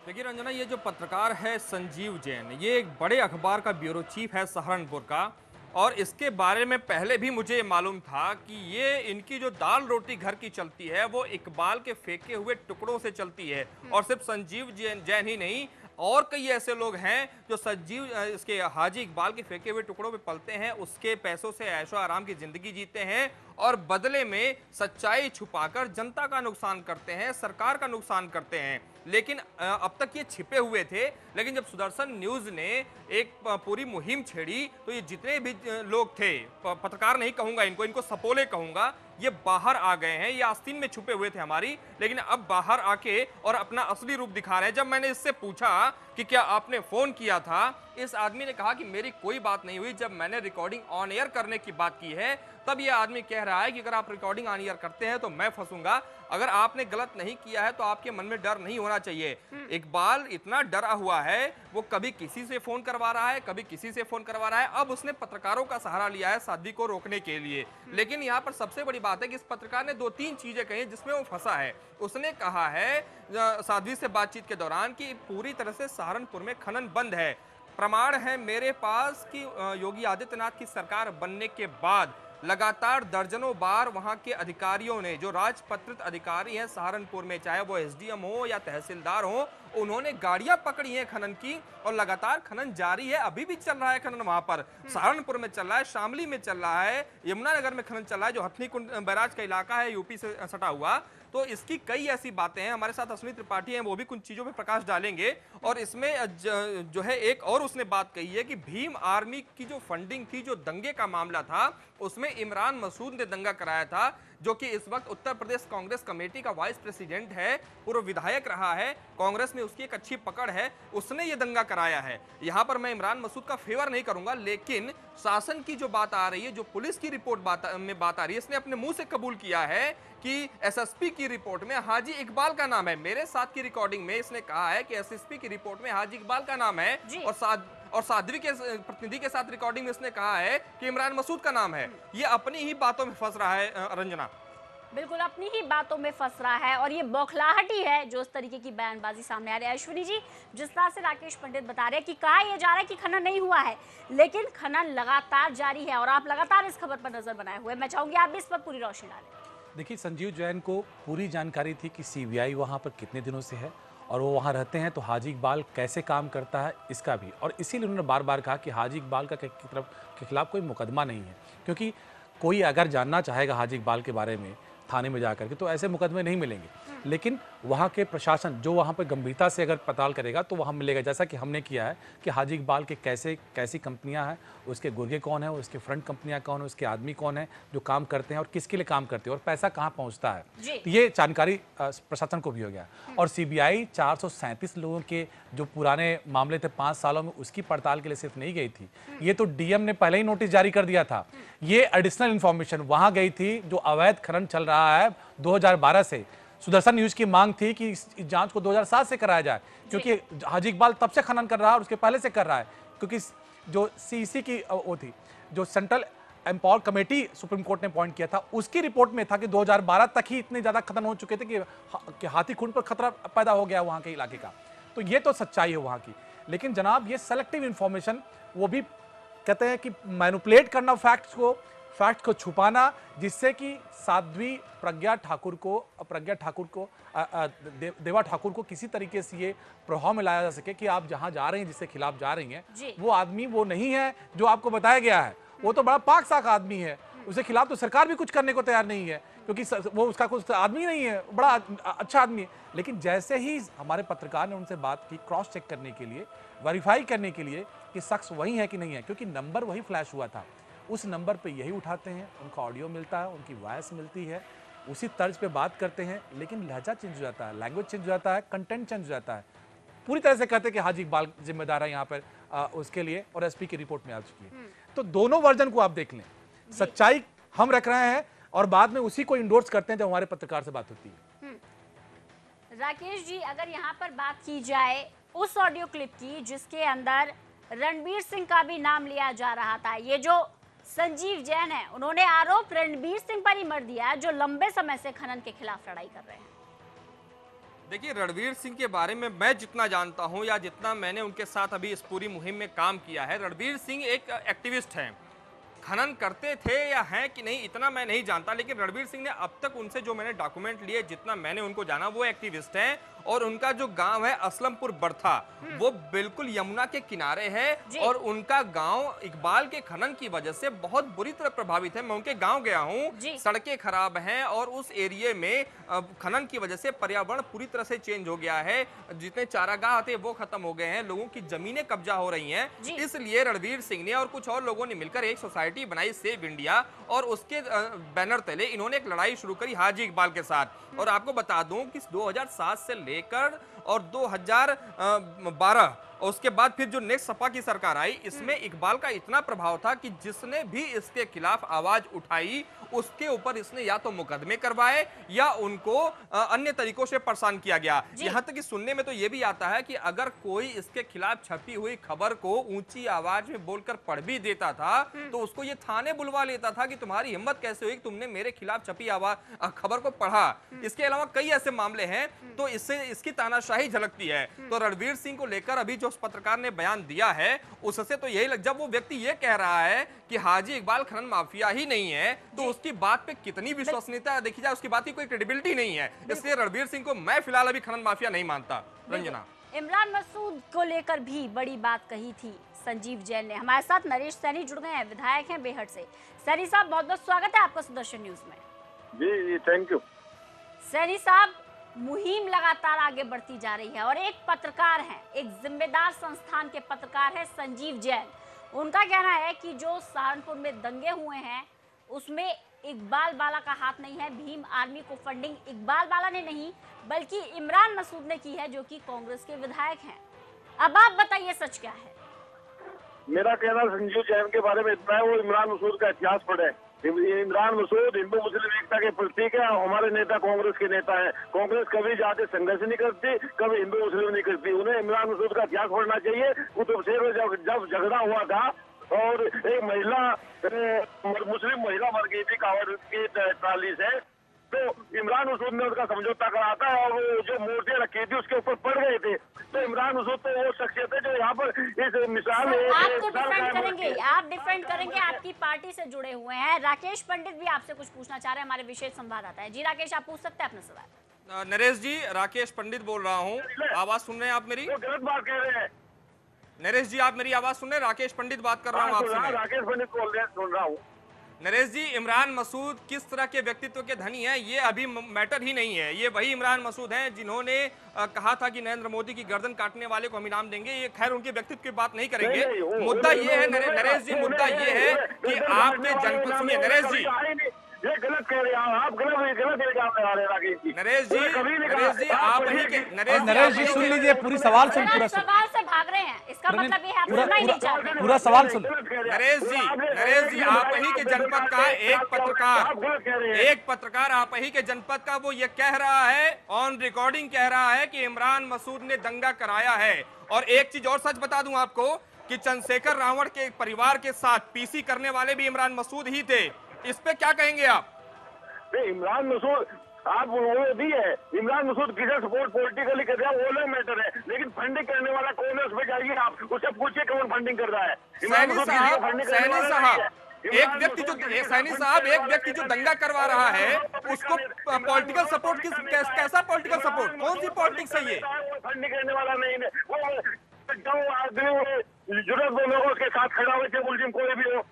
देखिए रंजना, ये जो पत्रकार है संजीव जैन, ये एक बड़े अखबार का ब्यूरो चीफ है सहारनपुर का, और इसके बारे में पहले भी मुझे मालूम था कि ये इनकी जो दाल रोटी घर की चलती है वो इकबाल के फेंके हुए टुकड़ों से चलती है। और सिर्फ संजीव जैन ही नहीं, और कई ऐसे लोग हैं जो संजीव इसके हाजी इकबाल के फेंके हुए टुकड़ों पे पलते हैं, उसके पैसों से ऐशो आराम की जिंदगी जीते हैं और बदले में सच्चाई छुपाकर जनता का नुकसान करते हैं, सरकार का नुकसान करते हैं। लेकिन अब तक ये छिपे हुए थे, लेकिन जब सुदर्शन न्यूज ने एक पूरी मुहिम छेड़ी तो ये जितने भी लोग थे, पत्रकार नहीं कहूंगा इनको सपोले कहूंगा, ये बाहर आ गए हैं। ये आस्तीन में छुपे हुए थे हमारी, लेकिन अब बाहर आके और अपना असली रूप दिखा रहे हैं। जब मैंने इससे पूछा कि क्या आपने फोन किया था, इस आदमी ने कहा कि मेरी कोई बात नहीं हुई, जब मैंने रिकॉर्डिंग ऑन एयर करने की बात की है तब ये आदमी कह रहा है कि अगर आप रिकॉर्डिंग ऑन एयर करते हैं तो मैं फंसूंगा। अगर आपने गलत नहीं किया है तो आपके मन में डर नहीं होना चाहिए। इकबाल इतना डरा हुआ है, वो कभी किसी से फोन करवा रहा है, कभी किसी से फोन करवा रहा है। अब उसने पत्रकारों का सहारा लिया है साध्वी को रोकने के लिए। लेकिन यहाँ पर सबसे बड़ी बात है कि इस पत्रकार ने 2-3 चीजें कही जिसमें वो फंसा है। उसने कहा है साध्वी से बातचीत के दौरान कि पूरी तरह से सहारनपुर में खनन बंद है। प्रमाण है मेरे पास कि योगी आदित्यनाथ की सरकार बनने के बाद लगातार दर्जनों बार वहां के अधिकारियों ने, जो राजपत्रित अधिकारी हैं सहारनपुर में, चाहे वो एसडीएम हो या तहसीलदार हो, उन्होंने गाड़ियां पकड़ी हैं खनन की और लगातार खनन जारी है। अभी भी चल रहा है खनन, वहां पर सहारनपुर में चल रहा है, शामली में चल रहा है, यमुनानगर में खनन चल रहा है, जो हथनी कुंड बैराज का इलाका है यूपी से सटा हुआ। तो इसकी कई ऐसी बातें हैं। हमारे साथ अश्विनी त्रिपाठी हैं, वो भी कुछ चीजों पे प्रकाश डालेंगे। और इसमें जो है एक और उसने बात कही है कि भीम आर्मी की जो फंडिंग थी, जो दंगे का मामला था, उसमें इमरान मसूद ने दंगा कराया था, जो कि इस वक्त उत्तर प्रदेश कांग्रेस कमेटी का वाइस प्रेसिडेंट है, पूर्व विधायक रहा है, कांग्रेस में उसकी एक अच्छी पकड़ है, उसने ये दंगा कराया है। यहां पर मैं इमरान मसूद का फेवर नहीं करूंगा, लेकिन शासन की जो बात आ रही है, जो पुलिस की रिपोर्ट में बात आ रही है, इसने अपने मुंह से कबूल किया है कि एसएसपी की रिपोर्ट में हाजी इकबाल का नाम है। मेरे साथ की रिकॉर्डिंग में इसने कहा है कि एसएसपी की रिपोर्ट में हाजी इकबाल का नाम है, और साध्वी के प्रतिनिधि के साथ रिकॉर्डिंग में इसने कहा है कि इमरान मसूद का नाम है। ये अपनी ही बातों में फंस रहा है रंजना। बिल्कुल अपनी ही बातों में फंस रहा है और ये बौखलाहट ही है जो इस तरीके की बयानबाजी सामने आ रही है। अश्विनी जी, जिस तरह से राकेश पंडित बता रहे हैं कि कहा यह जा रहा है कि खनन नहीं हुआ है, लेकिन खनन लगातार जारी है और आप लगातार इस खबर पर नजर बनाए हुए। मैं चाहूंगी आप भी इस पर पूरी रोशनी डालें। देखिए, संजीव जैन को पूरी जानकारी थी कि सीबीआई वहाँ पर कितने दिनों से है और वो वहाँ रहते हैं, तो हाजी इकबाल कैसे काम करता है इसका भी, और इसीलिए उन्होंने बार बार कहा कि हाजी इकबाल का के खिलाफ कोई मुकदमा नहीं है, क्योंकि कोई अगर जानना चाहेगा हाजी इकबाल के बारे में थाने में जाकर के तो ऐसे मुकदमे नहीं मिलेंगे। लेकिन वहाँ के प्रशासन जो वहाँ पर गंभीरता से अगर पड़ताल करेगा तो वहाँ मिलेगा, जैसा कि हमने किया है कि हाजी इकबाल के कैसी कंपनियाँ हैं, उसके गुर्गे कौन है, उसके फ्रंट कंपनियाँ कौन है, उसके आदमी कौन है जो काम करते हैं और किसके लिए काम करते हैं और पैसा कहाँ पहुँचता है। तो ये जानकारी प्रशासन को भी हो गया। और सीबीआई 437 लोगों के जो पुराने मामले थे 5 सालों में, उसकी पड़ताल के लिए सिर्फ नहीं गई थी, ये तो डीएम ने पहले ही नोटिस जारी कर दिया था। ये एडिशनल इंफॉर्मेशन वहाँ गई थी जो अवैध खनन चल रहा है 2012 से। सुदर्शन न्यूज की मांग थी कि इस जांच को 2007 से कराया जाए, क्योंकि हाजी इकबाल तब से खनन कर रहा है और उसके पहले से कर रहा है, क्योंकि जो सीईसी की वो थी, जो central empower committee supreme court ने पॉइंट किया था, उसकी रिपोर्ट में था कि 2012 तक ही इतने ज्यादा खनन हो चुके थे कि हाथी खून पर खतरा पैदा हो गया वहां के इलाके का। तो ये तो सच्चाई है वहां की। लेकिन जनाब, ये सेलेक्टिव इंफॉर्मेशन, वो भी कहते हैं कि मैनिपुलेट करना फैक्ट को छुपाना, जिससे कि साध्वी देवा ठाकुर को किसी तरीके से ये प्रभाव में लाया जा सके कि आप जहां जा रहे हैं, जिसके खिलाफ जा रही हैं, वो आदमी वो नहीं है जो आपको बताया गया है। वो तो बड़ा पाक साक आदमी है, उसके खिलाफ तो सरकार भी कुछ करने को तैयार नहीं है, क्योंकि वो उसका कुछ आदमी नहीं है, बड़ा अच्छा आदमी है। लेकिन जैसे ही हमारे पत्रकार ने उनसे बात की क्रॉस चेक करने के लिए, वेरीफाई करने के लिए कि शख्स वही है कि नहीं है, क्योंकि नंबर वही फ्लैश हुआ था, उस नंबर पे यही उठाते हैं, उनका ऑडियो मिलता है, उनकी वॉइस मिलती है, उसी तर्ज पे बात करते हैं, लेकिन लहजा चेंज हो जाता है, लैंग्वेज चेंज हो जाता है, कंटेंट चेंज हो जाता है। पूरी तरह से कहते हैं कि हाजी इकबाल जिम्मेदार है यहाँ पर उसके लिए, और एसपी की रिपोर्ट में आ चुकी है। तो दोनों वर्जन को आप देख लें, सच्चाई हम रख रहे हैं और बाद में उसी को इंडोर्स करते हैं जब हमारे पत्रकार से बात होती है। राकेश जी, अगर यहाँ पर बात की जाए उस ऑडियो क्लिप की जिसके अंदर रणबीर सिंह का भी नाम लिया जा रहा था, ये जो संजीव जैन है उन्होंने आरोप रणबीर सिंह पर ही मर दिया जो लंबे समय से खनन के खिलाफ लड़ाई कर रहे हैं। देखिए, रणवीर सिंह के बारे में मैं जितना जानता हूं या जितना मैंने उनके साथ अभी इस पूरी मुहिम में काम किया है, रणवीर सिंह एक एक्टिविस्ट हैं। खनन करते थे या हैं कि नहीं इतना मैं नहीं जानता, लेकिन रणवीर सिंह ने अब तक उनसे जो मैंने डॉक्यूमेंट लिए, जितना मैंने उनको जाना, वो एक्टिविस्ट हैं। और उनका जो गांव है असलमपुर बर्था, वो बिल्कुल यमुना के किनारे है और उनका गांव इकबाल के खनन की वजह से बहुत बुरी तरह प्रभावित है। मैं उनके गांव गया हूं, सड़कें खराब हैं और उस एरिया में खनन की वजह से पर्यावरण पूरी तरह से चेंज हो गया है। जितने चारागाह थे वो खत्म हो गए हैं, लोगों की जमीनें कब्जा हो रही हैं। इसलिए रणवीर सिंह ने और कुछ और लोगों ने मिलकर एक सोसाइटी बनाई, सेव इंडिया, और उसके बैनर तले इन्होंने एक लड़ाई शुरू करी हाजी इकबाल के साथ। और आपको बता दूं कि 2007 से लेकर और 2012 और उसके बाद फिर जो नेक्स्ट सपा की सरकार आई, इसमें इकबाल का इतना प्रभाव था कि जिसने भी इसके खिलाफ आवाज उठाई उसके ऊपर इसने या तो मुकदमे करवाए या उनको अन्य तरीकों से परेशान किया गया। यहां तक कि सुनने में तो यह भी आता है कि अगर कोई इसके खिलाफ छपी हुई खबर को ऊंची आवाज में बोलकर पढ़ भी देता था तो उसको ये थाने बुलवा लेता था कि तुम्हारी हिम्मत कैसे हुई कि तुमने मेरे खिलाफ छपी खबर को पढ़ा। इसके अलावा कई ऐसे मामले हैं, तो इससे इसकी तानाशाही झलकती है। तो रणवीर सिंह को लेकर अभी जो पत्रकार ने बयान दिया है उससे तो यही जब वो व्यक्ति ये कह रहा है कि हाजी इकबाल खनन माफिया ही नहीं है, तो उसकी बात पे कितनी विश्वसनीयता देखी जाए, उसकी बात की कोई क्रेडिबिलिटी नहीं है। इसलिए रणवीर सिंह को मैं फिलहाल अभी खनन माफिया नहीं मानता। रंजना, इमरान मसूद को लेकर भी बड़ी बात कही थी संजीव जैन ने। हमारे साथ नरेश सैनी जुड़ गए हैं, विधायक हैं बेहट से। सैनी साहब, बहुत बहुत स्वागत है आपका सुदर्शन न्यूज में। जी थैंक यू। सैनी साहब, मुहिम लगातार आगे बढ़ती जा रही है और एक पत्रकार हैं, एक जिम्मेदार संस्थान के पत्रकार है संजीव जैन। उनका कहना है कि जो सहारनपुर में दंगे हुए हैं उसमें इकबाल बाला का हाथ नहीं है। भीम आर्मी को फंडिंग इकबाल बाला ने नहीं बल्कि इमरान मसूद ने की है, जो कि कांग्रेस के विधायक हैं। अब आप बताइए सच क्या है? मेरा कहना संजीव जैन के बारे में इतना है, वो इमरान मसूद का इतिहास पढ़े। इमरान मसूद हिंदू मुस्लिम एकता के प्रतीक है। हमारे नेता कांग्रेस के नेता हैं। कांग्रेस कभी जाति संघर्ष नहीं करती, कभी हिंदू मुस्लिम नहीं करती। उन्हें इमरान मसूद का इतिहास पढ़ना चाहिए। कुतुबशेर में जब झगड़ा हुआ था और एक महिला मुस्लिम महिला मर गई थी कावड़ की ट्राली से, तो इमरान मसूद ने उसका समझौता करा था और वो जो मूर्तियां रखी थी उसके ऊपर पड़ गए थे। तो इमरान मसूद तो वो शख्सियत है जो यहाँ पर इस मिसाल आप तो डिफेंड करेंगे, आप डिफेंड करेंगे, आपकी पार्टी से जुड़े हुए हैं। राकेश पंडित भी आपसे कुछ पूछना चाह रहे हैं, हमारे विशेष संवाददाता है। जी राकेश, आप पूछ सकते हैं अपना सवाल। नरेश जी, राकेश पंडित बोल रहा हूँ, आवाज सुन रहे हैं आप मेरी? गलत बात कह रहे हैं नरेश जी, आप मेरी आवाज सुन रहे हैं? राकेश पंडित बात कर रहा हूँ आपसे। राकेश पंडित बोल रहे हैं, सुन रहा हूँ। नरेश जी, इमरान मसूद किस तरह के व्यक्तित्व के धनी हैं ये अभी मैटर ही नहीं है। ये वही इमरान मसूद हैं जिन्होंने कहा था कि नरेंद्र मोदी की गर्दन काटने वाले को हम इनाम देंगे। ये खैर उनके व्यक्तित्व की बात नहीं करेंगे। मुद्दा ये है नरेश जी, मुद्दा ये है कि आपके जनपद, सुनिए नरेश जी, ये गलत कह रहे हैं आप, गलत इल्जाम लगा रहे हैं राकेश जी। नरेश जी, आप ही के नरेश जी सुन लीजिए, पूरी सवाल सुन, पूरा सवाल से भाग रहे हैं, इसका मतलब ये है आप सुनना ही नहीं चाहते। पूरा सवाल सुन। नरेश जी, आप ही के जनपद का एक पत्रकार आप ही के जनपद का वो ये कह रहा है, ऑन रिकॉर्डिंग कह रहा है कि इमरान मसूद ने दंगा कराया है। और एक चीज और सच बता दूं आपको कि चंद्रशेखर रावण के परिवार के साथ पीसी करने वाले भी इमरान मसूद ही थे। इस पे क्या कहेंगे आप? इमरान मसूद आप वो भी है, इमरान मसूद किसे सपोर्ट पॉलिटिकली कर रहा है वो अलग मैटर है, लेकिन फंडिंग करने वाला कौन है उस पर जाइए आप, उससे पूछिए कौन फंडिंग कर रहा है। सैनी साहब, एक व्यक्ति जो दंगा करवा रहा है उसको पॉलिटिकल सपोर्ट कैसा पॉलिटिकल सपोर्ट, कौन सी पॉलिटिक्स है ये? फंडिंग करने वाला नहीं है वो, जो आदमी जरूरत लोगों के साथ खड़ा हुए थे, मुलजिम कोई भी हो।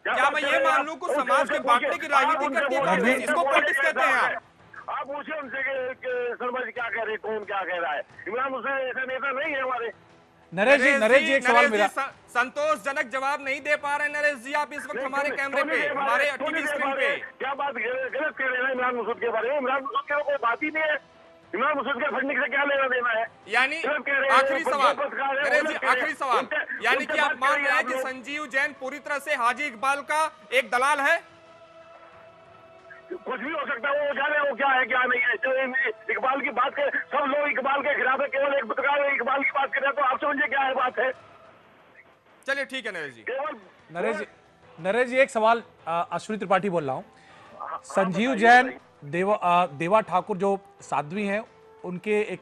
क्या मैं ये मान लूं कि समाज के बांटने की राजनीति करती है, इसको पॉलिटिक्स कहते हैं आप पूछिए उनसे कि शर्मा जी क्या कह रहे हैं, कौन क्या कह रहा है। इमरान मसूद ऐसा नेता नहीं है हमारे। नरेश जी एक सवाल मेरा। संतोषजनक जवाब नहीं दे पा रहे नरेश जी आप इस वक्त हमारे कैमरे पे, हमारे टीवी स्क्रीन पे। क्या बात गलत कह रहे हैं इमरान मसूद के बारे में? इमरान मसूद के कोई बात ही नहीं है। इमरान मसूद के फंडिंग से क्या लेना देना है? यानी आखिरी सवाल नरेश जी, आखिरी सवाल, यानी कि आप मान रहे हैं कि संजीव जैन पूरी तरह से हाजी इकबाल का एक दलाल है? कुछ भी हो सकता है, वो जाने वो क्या है क्या नहीं है। जब इकबाल की बात करें, सब लोग इकबाल के खिलाफ है, केवल एक पत्रकार इकबाल की बात कर रहे हैं, तो आप समझिए क्या है बात है। चलिए ठीक है नरेश जी। नरेश जी एक सवाल, अश्विनी त्रिपाठी बोल रहा हूँ। संजीव जैन देवा ठाकुर जो साध्वी हैं, उनके एक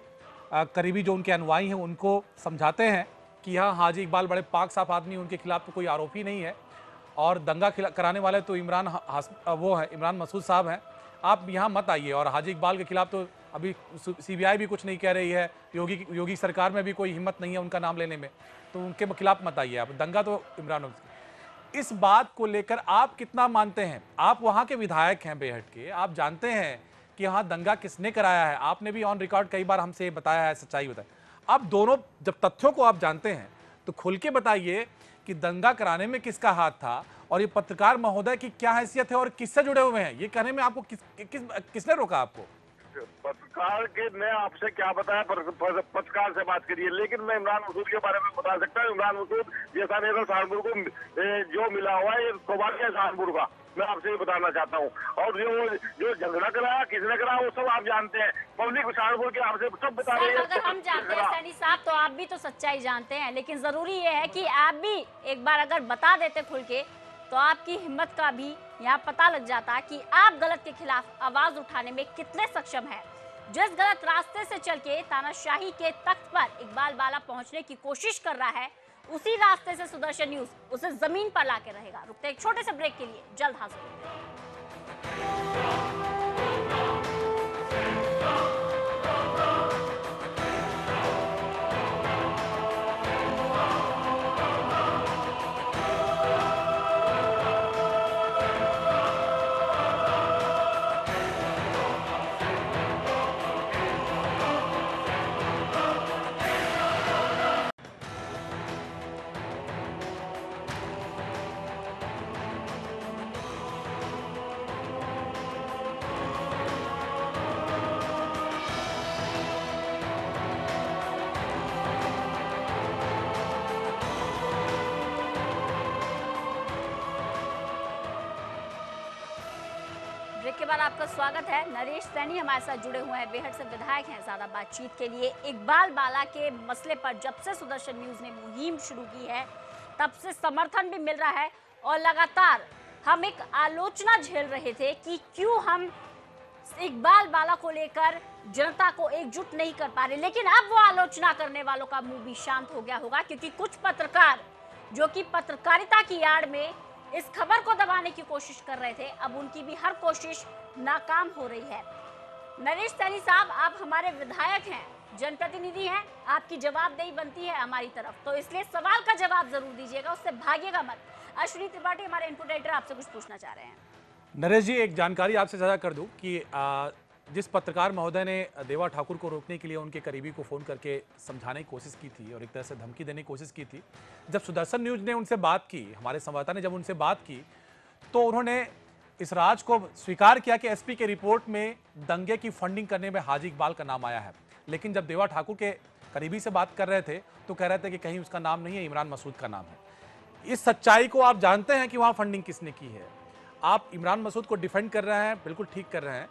करीबी जो उनके अनुयायी हैं, उनको समझाते हैं कि हाँ हाजी इकबाल बड़े पाक साफ आदमी, उनके खिलाफ तो कोई आरोपी नहीं है और दंगा कराने वाले तो इमरान मसूद साहब हैं, आप यहाँ मत आइए। और हाजी इकबाल के खिलाफ तो अभी सीबीआई भी कुछ नहीं कह रही है, योगी सरकार में भी कोई हिम्मत नहीं है उनका नाम लेने में, तो उनके खिलाफ मत आइए आप, दंगा तो इमरान। इस बात को लेकर आप कितना मानते हैं? आप वहाँ के विधायक हैं बेहट के, आप जानते हैं कि यहाँ दंगा किसने कराया है, आपने भी ऑन रिकॉर्ड कई बार हमसे बताया है, सच्चाई बताया। आप दोनों जब तथ्यों को आप जानते हैं तो खुल के बताइए कि दंगा कराने में किसका हाथ था और ये पत्रकार महोदय की क्या हैसियत है और किससे जुड़े हुए हैं, ये कहने में आपको किसने रोका आपको? पत्रकार के मैं आपसे क्या बताया, पत्रकार से बात करिए। लेकिन मैं इमरान मसूद के बारे में बता सकता हूँ। इमरान मसूद जैसा नेता सहारनपुर को जो मिला हुआ है, ये सौभाग्य है सहारनपुर का, मैं आपसे ये बताना चाहता हूँ। और जो झगड़ा कराया, किसने कराया, वो सब आप जानते हैं। पब्लिक सहारनपुर के आपसे सब बता रहे हैं। अगर हम जानते हैं सैनी साहब, तो आप भी तो सच्चाई जानते हैं, लेकिन जरूरी ये है कि आप भी एक बार अगर बता देते खुल के, तो आपकी हिम्मत का भी यहाँ पता लग जाता कि आप गलत के खिलाफ आवाज उठाने में कितने सक्षम हैं। जिस गलत रास्ते से चल के तानाशाही के तख्त पर इकबाल बाला पहुंचने की कोशिश कर रहा है, उसी रास्ते से सुदर्शन न्यूज उसे जमीन पर लाके रहेगा। रुकते एक छोटे से ब्रेक के लिए, जल्द हाजिर होते हैं। ब्रेक के बाद आपका स्वागत है। नरेश सैनी हमारे साथ जुड़े हुए हैं, बेहट से विधायक हैं, ज्यादा बातचीत के लिए। इकबाल बाला के मसले पर जब से सुदर्शन न्यूज ने मुहिम शुरू की है, तब से समर्थन भी मिल रहा है और लगातार हम एक आलोचना झेल रहे थे कि क्यों हम इकबाल बाला को लेकर जनता को एकजुट नहीं कर पा रहे। लेकिन अब वो आलोचना करने वालों का मुंह भी शांत हो गया होगा, क्योंकि कुछ पत्रकार जो कि पत्रकारिता की आड़ में इस खबर को दबाने की कोशिश कर रहे थे, अब उनकी भी हर कोशिश नाकाम हो रही है। नरेश सैनी साहब, आप हमारे विधायक हैं, जनप्रतिनिधि हैं, आपकी जवाबदेही बनती है हमारी तरफ, तो इसलिए सवाल का जवाब जरूर दीजिएगा, उससे भागिएगा मत। अश्विनी त्रिपाठी हमारे इनपुट एडिटर आपसे कुछ पूछना चाह रहे हैं। नरेश जी, एक जानकारी आपसे साझा कर दूं कि जिस पत्रकार महोदय ने देवा ठाकुर को रोकने के लिए उनके करीबी को फ़ोन करके समझाने की कोशिश की थी और एक तरह से धमकी देने की कोशिश की थी, जब सुदर्शन न्यूज़ ने उनसे बात की, हमारे संवाददाता ने जब उनसे बात की, तो उन्होंने इस राज को स्वीकार किया कि एसपी के रिपोर्ट में दंगे की फंडिंग करने में हाजी इकबाल का नाम आया है। लेकिन जब देवा ठाकुर के करीबी से बात कर रहे थे तो कह रहे थे कि कहीं उसका नाम नहीं है, इमरान मसूद का नाम है। इस सच्चाई को आप जानते हैं कि वहाँ फंडिंग किसने की है। आप इमरान मसूद को डिफेंड कर रहे हैं, बिल्कुल ठीक कर रहे हैं,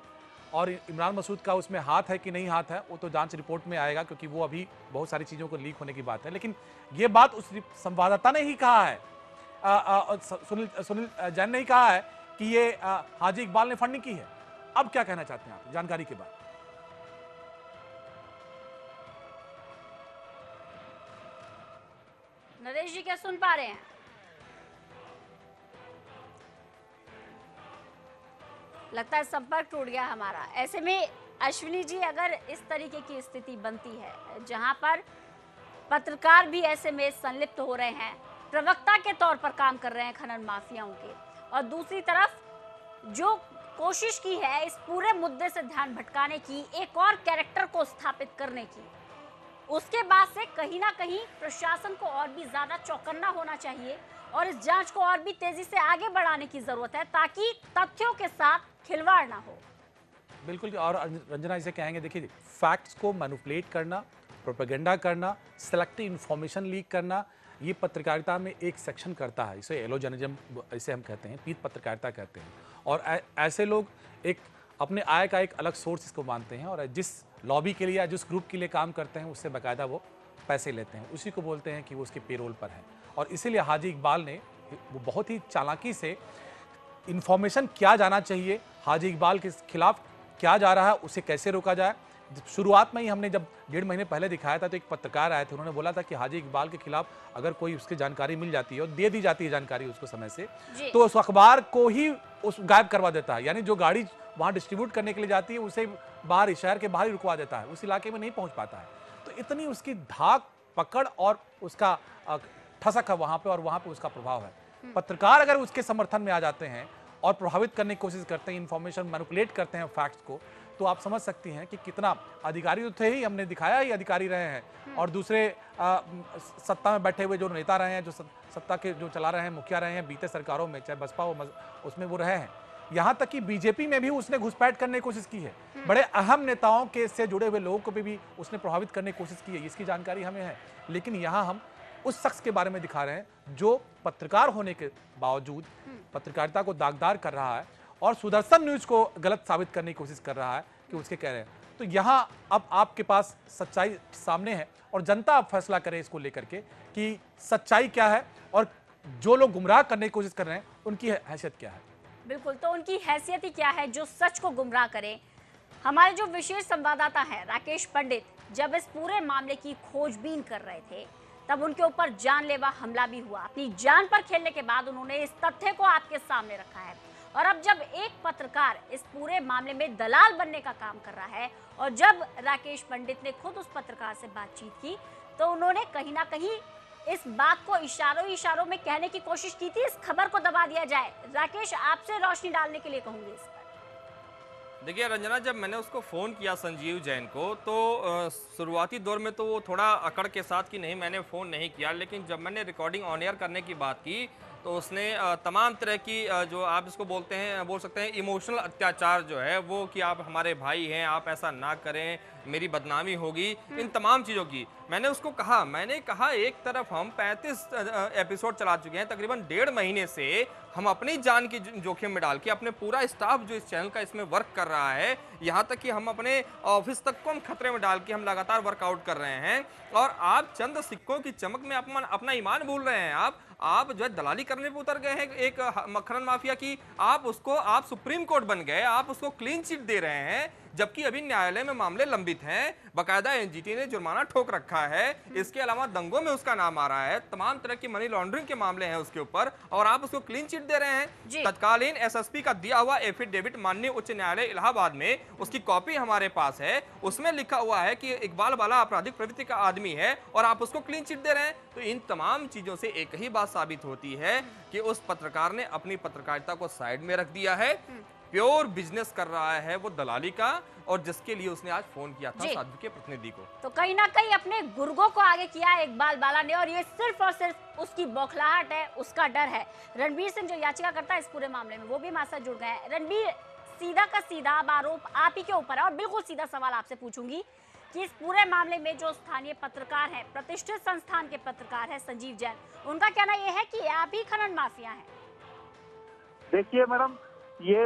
और इमरान मसूद का उसमें हाथ है कि नहीं हाथ है वो तो जांच रिपोर्ट में आएगा, क्योंकि वो अभी बहुत सारी चीज़ों को लीक होने की बात है। लेकिन ये बात उस संवाददाता ने ही कहा है, सुनील जैन ने ही कहा है कि ये हाजी इकबाल ने फंडिंग की है। अब क्या कहना चाहते हैं आप जानकारी के बाद? नरेश जी, क्या सुन पा रहे हैं? लगता है संपर्क टूट गया हमारा। ऐसे में अश्विनी जी, अगर इस तरीके की स्थिति बनती है जहां पर पत्रकार भी ऐसे में संलिप्त हो रहे हैं, प्रवक्ता के तौर पर काम कर रहे हैं खनन माफियाओं के, और दूसरी तरफ जो कोशिश की है इस पूरे मुद्दे से ध्यान भटकाने की, एक और कैरेक्टर को स्थापित करने की, उसके बाद से कहीं ना कहीं प्रशासन को और भी ज्यादा चौकन्ना होना चाहिए और इस जांच को और भी तेजी से आगे बढ़ाने की जरूरत है ताकि तथ्यों के साथ खिलवाड़ ना हो। बिल्कुल। और रंजना इसे कहेंगे, देखिए फैक्ट्स को मैनिपुलेट करना, प्रोपेगेंडा करना, सेलेक्टिव इंफॉर्मेशन लीक करना, ये पत्रकारिता में एक सेक्शन करता है। इसे एलोजर्नलिज्म इसे हम कहते हैं, पीत पत्रकारिता कहते हैं। और ऐसे लोग एक अपने आय का एक अलग सोर्स इसको मानते हैं और जिस लॉबी के लिए या जिस ग्रुप के लिए काम करते हैं उससे बाकायदा वो पैसे लेते हैं, उसी को बोलते हैं कि वो उसके पेरोल पर हैं। और इसीलिए हाजी इकबाल ने वो बहुत ही चालाकी से इन्फॉर्मेशन क्या जाना चाहिए, हाजी इकबाल के खिलाफ क्या जा रहा है, उसे कैसे रोका जाए। शुरुआत में ही हमने जब 1.5 महीने पहले दिखाया था तो एक पत्रकार आए थे, उन्होंने बोला था कि हाजी इकबाल के खिलाफ अगर कोई उसकी जानकारी मिल जाती है और दे दी जाती है जानकारी उसको समय से, तो उस अखबार को ही उस गायब करवा देता है। यानी जो गाड़ी वहाँ डिस्ट्रीब्यूट करने के लिए जाती है उसे बाहर, शहर के बाहर ही रुकवा देता है, उस इलाके में नहीं पहुँच पाता है। तो इतनी उसकी धाक पकड़ और उसका ठसक है वहाँ पे, और वहाँ पे उसका प्रभाव है। पत्रकार अगर उसके समर्थन में आ जाते हैं और प्रभावित करने की कोशिश करते हैं, इंफॉर्मेशन मैनिपुलेट करते हैं फैक्ट्स को, तो आप समझ सकती हैं कि कितना अधिकारी तो थे ही, हमने दिखाया ही अधिकारी रहे हैं, और दूसरे सत्ता में बैठे हुए जो नेता रहे हैं, जो सत्ता के जो चला रहे हैं, मुखिया रहे हैं बीते सरकारों में, चाहे बसपा हो उसमें वो रहे हैं। यहाँ तक कि बीजेपी में भी उसने घुसपैठ करने की कोशिश की है, बड़े अहम नेताओं के से जुड़े हुए लोगों को भी उसने प्रभावित करने की कोशिश की है, इसकी जानकारी हमें है। लेकिन यहाँ हम उस शख्स के बारे में दिखा रहे हैं जो पत्रकार होने के बावजूद पत्रकारिता को दागदार कर रहा है और सुदर्शन न्यूज को गलत साबित करने की कोशिश कर रहा है कि उसके कह रहे हैं। तो यहाँ अब आपके पास सच्चाई सामने है और जनता अब फैसला करे इसको लेकर के कि सच्चाई क्या है और जो लोग गुमराह करने की कोशिश कर रहे हैं उनकी हैसियत क्या है। बिल्कुल, तो उनकी हैसियत ही क्या है जो सच को गुमराह करें। हमारे जो विशेष संवाददाता हैं राकेश पंडित, जब इस पूरे मामले की खोजबीन कर रहे थे तब उनके ऊपर जानलेवा हमला भी हुआ। अपनी जान पर खेलने के बाद उन्होंने इस तथ्य को आपके सामने रखा है। और अब जब एक पत्रकार इस पूरे मामले में दलाल बनने का काम कर रहा है और जब राकेश पंडित ने खुद उस पत्रकार से बातचीत की तो उन्होंने कहीं ना कहीं इस बात को इशारों में कहने की कोशिश की थी, इस खबर को दबा दिया जाए। राकेश, आपसे रोशनी डालने के लिए कहूंगी इस पर। देखिए रंजना, जब मैंने उसको फ़ोन किया संजीव जैन को तो शुरुआती दौर में तो वो थोड़ा अकड़ के साथ कि नहीं मैंने फ़ोन नहीं किया, लेकिन जब मैंने रिकॉर्डिंग ऑन एयर करने की बात की तो उसने तमाम तरह की जो आप इसको बोल सकते हैं इमोशनल अत्याचार जो है वो, कि आप हमारे भाई हैं, आप ऐसा ना करें, मेरी बदनामी होगी, इन तमाम चीज़ों की मैंने उसको कहा। मैंने कहा एक तरफ हम 35 एपिसोड चला चुके हैं, तकरीबन 1.5 महीने से हम अपनी जान की जोखिम में डाल के, अपने पूरा स्टाफ जो इस चैनल का इसमें वर्क कर रहा है, यहाँ तक कि हम अपने ऑफिस तक को हम खतरे में डाल के हम लगातार वर्कआउट कर रहे हैं, और आप चंद सिक्कों की चमक में अपना ईमान भूल रहे हैं। आप जो है दलाली करने पे उतर गए हैं एक मक्खन माफिया की, आप सुप्रीम कोर्ट बन गए, आप उसको क्लीन चिट दे रहे हैं, जबकि अभी न्यायालय में मामले लंबित हैं, बकायदा एनजीटी ने जुर्माना ठोक रखा है, इसके अलावा दंगों में उसका नाम आ रहा है, तमाम तरह की मनी लॉन्ड्रिंग के मामले हैं उसके ऊपर, और आप उसको क्लीन चिट दे रहे हैं। तत्कालीन एसएसपी का दिया हुआ एफिडेविट माननीय उच्च न्यायालय इलाहाबाद में, उसकी कॉपी हमारे पास है, उसमें लिखा हुआ है कि इकबाल वाला आपराधिक प्रवृत्ति का आदमी है और आप उसको क्लीन चिट दे रहे हैं। तो इन तमाम चीजों से एक ही बात साबित होती है कि उस पत्रकार ने अपनी पत्रकारिता को साइड में रख दिया है, प्योर बिजनेस कर रहा है वो दलाली का, और जिसके लिए उसने आज फोन किया था साध्वी के प्रतिनिधि को। तो कहीं ना कहीं अपने गुर्गों को आगे किया इकबाल बाला ने, और ये सिर्फ और सिर्फ उसकी बौखलाहट है, उसका डर है। रणबीर सिंह जो याचिका करता है इस पूरे मामले में, वो भी हमारे साथ जुड़ गए हैं। रणबीर, सीधा का सीधा अब आरोप आप ही के ऊपर है और बिल्कुल सीधा सवाल आपसे पूछूंगी कि इस पूरे मामले में जो स्थानीय पत्रकार हैं, प्रतिष्ठित संस्थान के पत्रकार हैं संजीव जैन, उनका कहना यह है कि आप ही खनन माफिया हैं। देखिए मैडम, ये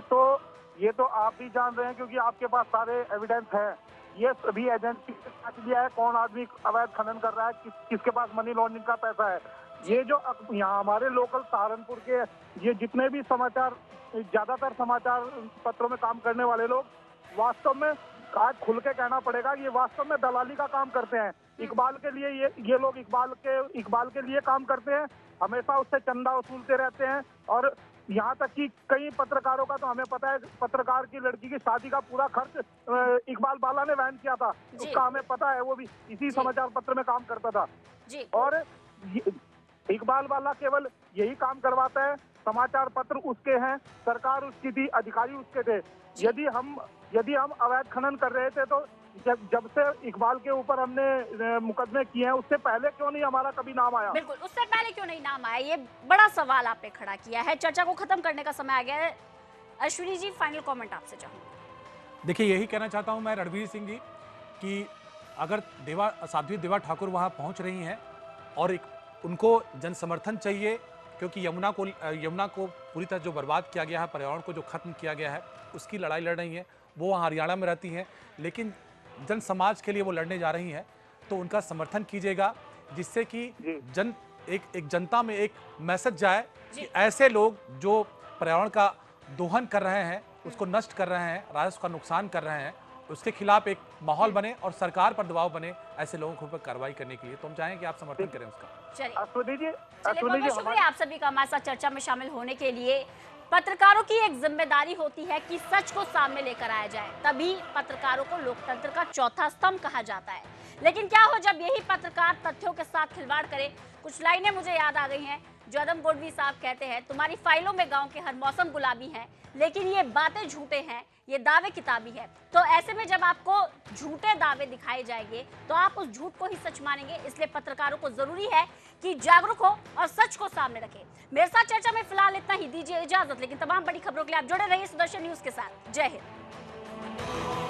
तो आप भी जान रहे हैं क्योंकि आपके पास सारे एविडेंस हैं। ये सभी एजेंसी ने लिया है कौन आदमी अवैध खनन कर रहा है, किसके पास मनी लॉन्ड्रिंग का पैसा है। ये जो यहाँ हमारे लोकल सहारनपुर के ये जितने भी ज्यादातर समाचार पत्रों में काम करने वाले लोग, वास्तव में आज खुल के कहना पड़ेगा, ये वास्तव में दलाली का काम करते हैं। इकबाल के लिए ये लोग इकबाल के लिए काम करते हैं, हमेशा उससे चंदा वसूलते रहते हैं। और यहाँ तक कि कई पत्रकारों का तो हमें पता है, पत्रकार की लड़की की शादी का पूरा खर्च इकबाल बाला ने वहन किया था, उसका हमें पता है, वो भी इसी समाचार पत्र में काम करता था। और इकबाल बाला केवल यही काम करवाता है, समाचार पत्र उसके हैं, सरकार उसकी थी, अधिकारी उसके थे। यदि हम अवैध खनन कर रहे थे तो जब से इकबाल के ऊपर हमने मुकदमे किए हैं, उससे पहले क्यों नहीं हमारा कभी नाम आया? बिल्कुल, उससे पहले क्यों नहीं नाम आया, ये बड़ा सवाल आपने खड़ा किया है। चर्चा को खत्म करने का समय आ गया है। अश्विनी जी, फाइनल कमेंट आपसे चाहूंगी। देखिए, यही कहना चाहता हूं मैं रणवीर सिंह जी कि अगर साध्वी देवा ठाकुर वहां पहुंच रही हैं और उनको जन समर्थन चाहिए, क्योंकि यमुना को पूरी तरह जो बर्बाद किया गया है, पर्यावरण को जो खत्म किया गया है, उसकी लड़ाई लड़ रही हैं। वो वहाँ हरियाणा में रहती हैं, लेकिन जन समाज के लिए वो लड़ने जा रही हैं, तो उनका समर्थन कीजिएगा, जिससे कि एक जनता में एक मैसेज जाए कि ऐसे लोग जो पर्यावरण का दोहन कर रहे हैं, उसको नष्ट कर रहे हैं, राजस्व का नुकसान कर रहे हैं, उसके खिलाफ एक माहौल बने और सरकार पर दबाव बने ऐसे लोगों के ऊपर कार्रवाई करने के लिए। तो हम चाहेंगे कि आप समर्थन करें उसका। चलिए, बहुत शुक्रिया आप सभी का हमारे साथ चर्चा में शामिल होने के लिए। पत्रकारों की एक जिम्मेदारी होती है कि सच को सामने लेकर आया जाए, तभी पत्रकारों को लोकतंत्र का चौथा स्तंभ कहा जाता है। लेकिन क्या हो जब यही पत्रकार तथ्यों के साथ खिलवाड़ करे। कुछ लाइनें मुझे याद आ गई हैं जो अदम गोडवी साहब कहते हैं, तुम्हारी फाइलों में गांव के हर मौसम गुलाबी है, लेकिन ये बातें झूठे हैं, ये दावे किताबी है। तो ऐसे में जब आपको झूठे दावे दिखाए जाएंगे तो आप उस झूठ को ही सच मानेंगे। इसलिए पत्रकारों को जरूरी है कि जागरूक हो और सच को सामने रखें। मेरे साथ चर्चा में फिलहाल इतना ही, दीजिए इजाजत। लेकिन तमाम बड़ी खबरों के लिए आप जुड़े रहिए सुदर्शन न्यूज के साथ। जय हिंद।